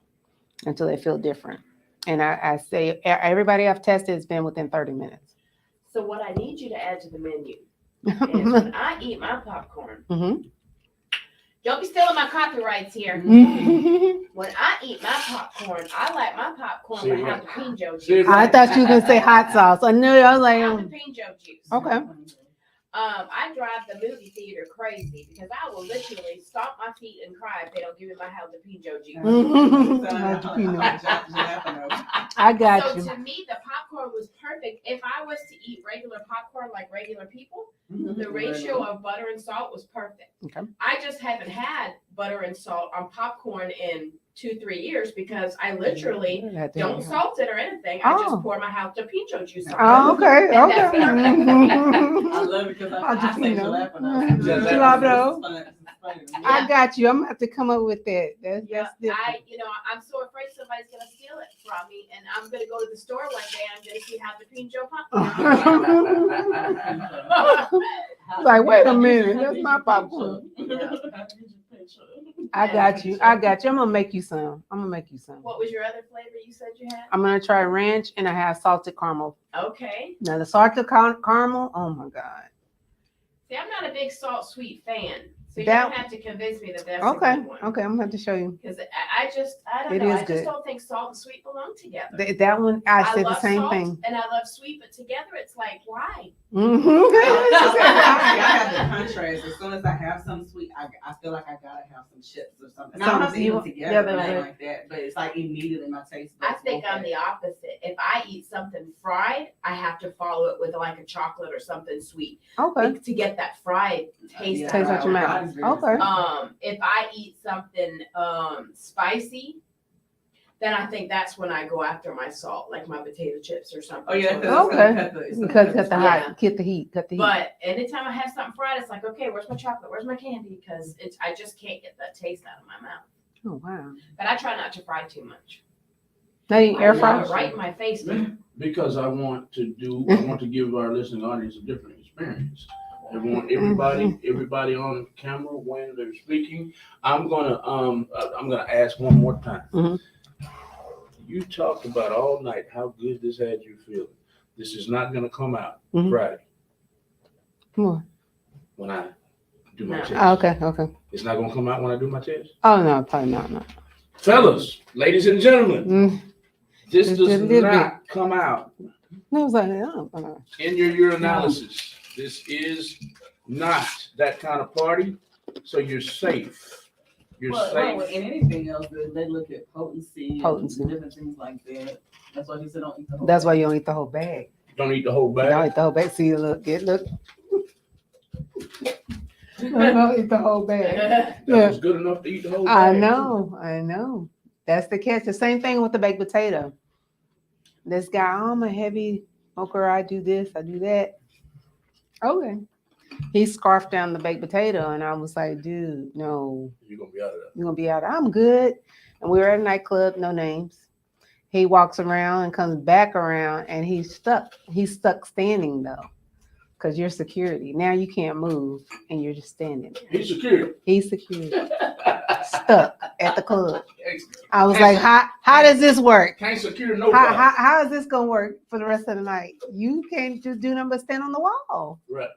until they feel different. And I say everybody I've tested has been within 30 minutes. So what I need you to add to the menu is when I eat my popcorn, don't be stealing my copyrights here. When I eat my popcorn, I like my popcorn with jalapeno juice. I thought you were gonna say hot sauce. I knew. I was like, Jalapeno juice. okay. I drive the movie theater crazy because I will literally stomp my feet and cry if they don't give me my jalapeno juice. I got So you. to me, the popcorn was perfect. If I was to eat regular popcorn like regular people, the ratio of butter and salt was perfect. Okay. I just haven't had butter and salt on popcorn in 2-3 years because I literally don't salt it or anything. I just pour my jalapeno juice on it. Oh, okay, And that's okay. I love it because I say Jalapeno. jalapeno. I got you. I'm gonna have to come up with that. That's different. I'm so afraid somebody's gonna steal it from me, and I'm gonna go to the store one day. I'm gonna see jalapeno popcorn. Like, wait a minute, that's my popcorn. I got you. I'm gonna make you some. What was your other flavor you said you had? I'm gonna try ranch, and I have salted caramel. Okay. Now the salted caramel. Oh my god. See, I'm not a big salt sweet fan, so you That- don't have to convince me that that's Okay. a good one. Okay. I'm gonna have to show you. Because I don't It know. is I just good. don't think salt and sweet belong together. That one, I said the love same salt thing. and I love sweet, but together it's like, why? I have the contrast. As soon as I have something sweet, I feel like I gotta have some chips or something. And I don't have to eat them together or anything like that, but it's like immediately my taste I buds think go I'm the opposite. If I eat something fried, I have to follow it with like a chocolate or something sweet Okay. to get that fried taste. Taste out your mouth. Okay. If I eat something spicy, then I think that's when I go after my salt, like my potato chips or something. Oh yeah, Okay. Because cut the Yeah. hot, get the heat, cut the heat. But anytime I have something fried, it's like, okay, where's my chocolate? Where's my candy? Because I just can't get that taste out of my mouth. Oh wow. But I try not to fry too much. Now you air I fry. love it right in my face. Because I want to give our listening audience a different experience. I want everybody on camera when they're speaking. I'm gonna ask one more time. Mhm. You talked about all night how good this had you feeling. This is not gonna come out Mhm. Friday Come on. when I do my No. test. Oh, okay. It's not gonna come out when I do my test. Oh no, probably not. No. Fellas, ladies and gentlemen, this Just does a little not come out No, it was like, oh, in your urinalysis. This is not that kind of party, so you're safe. You're Well, safe. in anything else, they look at potency. Potency. And different things like that. That's why he said don't eat the whole that's why thing. you don't eat the whole bag. Don't eat the whole You bag. don't eat the whole bag. See, look. Don't eat the whole bag. That was good enough to eat the whole bag. I know. That's the catch. The same thing with the baked potato. This guy, I'm a heavy smoker. I do this, I do that. Okay. He scarfed down the baked potato, and I was like, dude, no, You're gonna be out of there. you're gonna be out. I'm good. And we were at a nightclub, no names. He walks around and comes back around, and he's stuck. He's stuck standing though, because you're security. Now you can't move, and you're just standing there. He's security. He's security. Stuck at the club. I was like, how does this work? Can't secure nobody. How is this gonna work for the rest of the night? You can't just do nothing but stand on the wall. Right.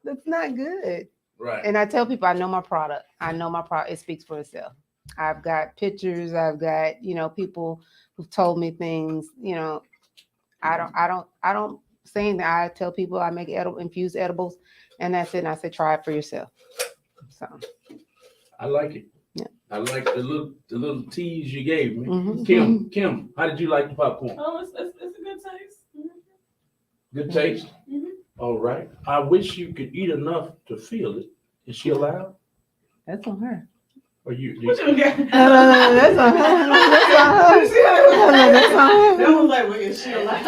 That's not good. Right. And I tell people I know my product. It speaks for itself. I've got pictures, I've got, people who've told me things, I don't say anything. I tell people I make infused edibles, and that's it. And I say try it for yourself. So I like it. Yeah. I like the little tease you gave me. Mhm. Kim, how did you like the popcorn? Oh, it's a good taste. Good taste? Mhm. All right. I wish you could eat enough to feel it. Is she allowed? That's on her. Or you? What you got? No, that's on her. That's on her. That was like, well, is she alive?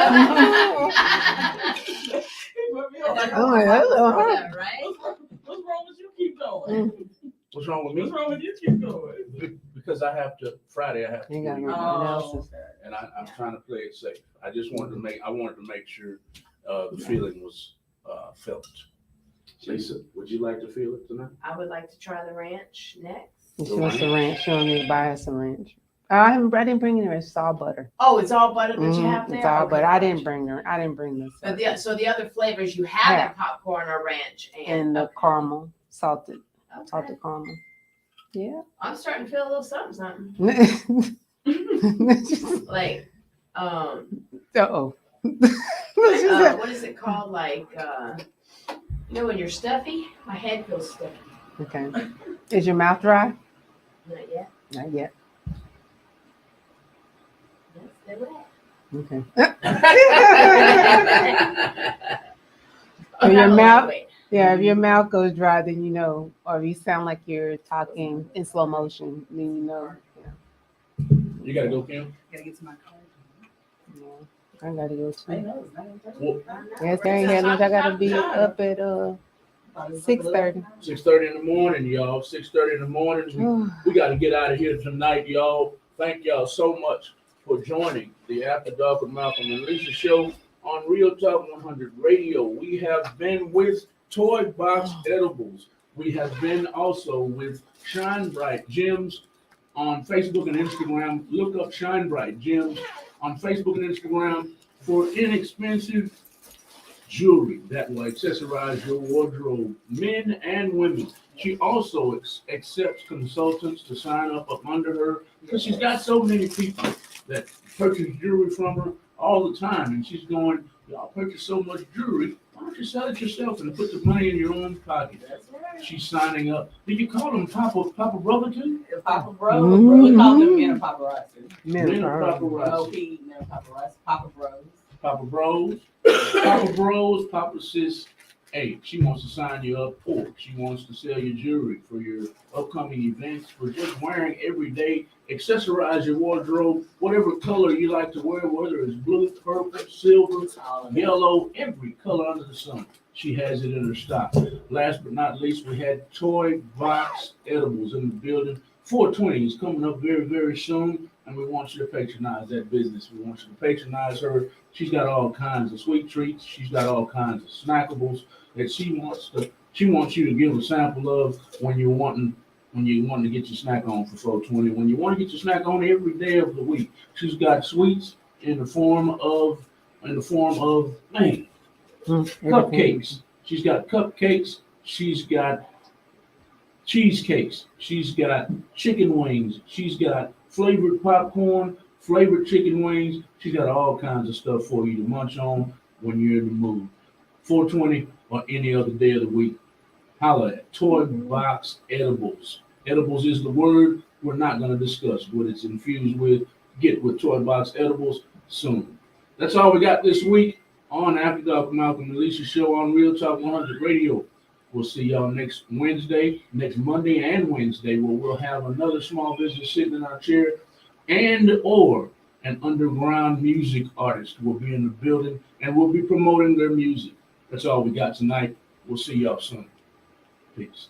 Oh my God. Right? What's wrong with you? Keep going. What's wrong with me? What's wrong with you? Keep going. Because Friday I have to You got leave, no- Oh, and I'm trying to play it safe. I wanted to make sure the feeling was felt. Lisa, would you like to feel it tonight? I would like to try the ranch next. She wants some ranch. She want me to buy her some ranch. I didn't bring any ranch. It's all butter. Oh, it's all butter that you have there? It's all Okay, butter. I gotcha. didn't bring this. But so the other flavors you have in popcorn are ranch And the caramel, salted Okay. caramel. Yeah. I'm starting to feel a little something. Like, Uh-oh. what is it called? Like, You know when you're stuffy, my head feels stuffy. Okay. Is your mouth dry? Not yet. Not yet. That's the way. Okay. I'm your not gonna mouth- wait. Yeah, if your mouth goes dry, then you know, or if you sound like you're talking in slow motion, then you know. You gotta go, Kim? Gotta get to my car. Yeah, I gotta go too. know. Well, Yes, there ain't had much. I gotta be up at 6:30. 6:30 in the morning, y'all. 6:30 in the morning. We got to get out of here tonight, y'all. Thank y'all so much for joining the After Dark with Malcolm and Lisa show on Real Talk 100 Radio. We have been with Toy Box Edibles. We have been also with Shine Bright Gems on Facebook and Instagram. Look up Shine Bright Gems on Facebook and Instagram for inexpensive jewelry that will accessorize your wardrobe, men and women. She also accepts consultants to sign up under her because she's got so many people that purchase jewelry from her all the time. And she's going, y'all purchase so much jewelry, why don't you sell it yourself and put the money in your own pocket? She's signing up. Do you call them Papa Brother too? Papa Bros. We call them men of paparazzi. Men of paparazzi. OP, men of paparazzi. Papa Bros. Papa Bros. Papa Bros, Papa Sis. Hey, she wants to sign you up, or she wants to sell your jewelry for your upcoming events, for just wearing every day. Accessorize your wardrobe, whatever color you like to wear, whether it's blue, purple, silver, yellow, every color under the sun. She has it in her stock. Last but not least, we had Toy Box Edibles in the building. 420 is coming up very, very soon, and we want you to patronize that business. We want you to patronize her. She's got all kinds of sweet treats. She's got all kinds of snackables that she wants you to give a sample of when you're wanting to get your snack on for 420. When you want to get your snack on every day of the week, she's got sweets in the form of cupcakes. She's got cupcakes. She's got cheesecakes. She's got chicken wings. She's got flavored popcorn, flavored chicken wings. She's got all kinds of stuff for you to munch on when you're in the mood. 420 or any other day of the week. Holla at Toy Box Edibles. Edibles is the word. We're not going to discuss what it's infused with. Get with Toy Box Edibles soon. That's all we got this week on After Dark with Malcolm and Lisa show on Real Talk 100 Radio. We'll see y'all next Monday and Wednesday, where we'll have another small business sitting in our chair or an underground music artist will be in the building and we'll be promoting their music. That's all we got tonight. We'll see y'all soon. Peace.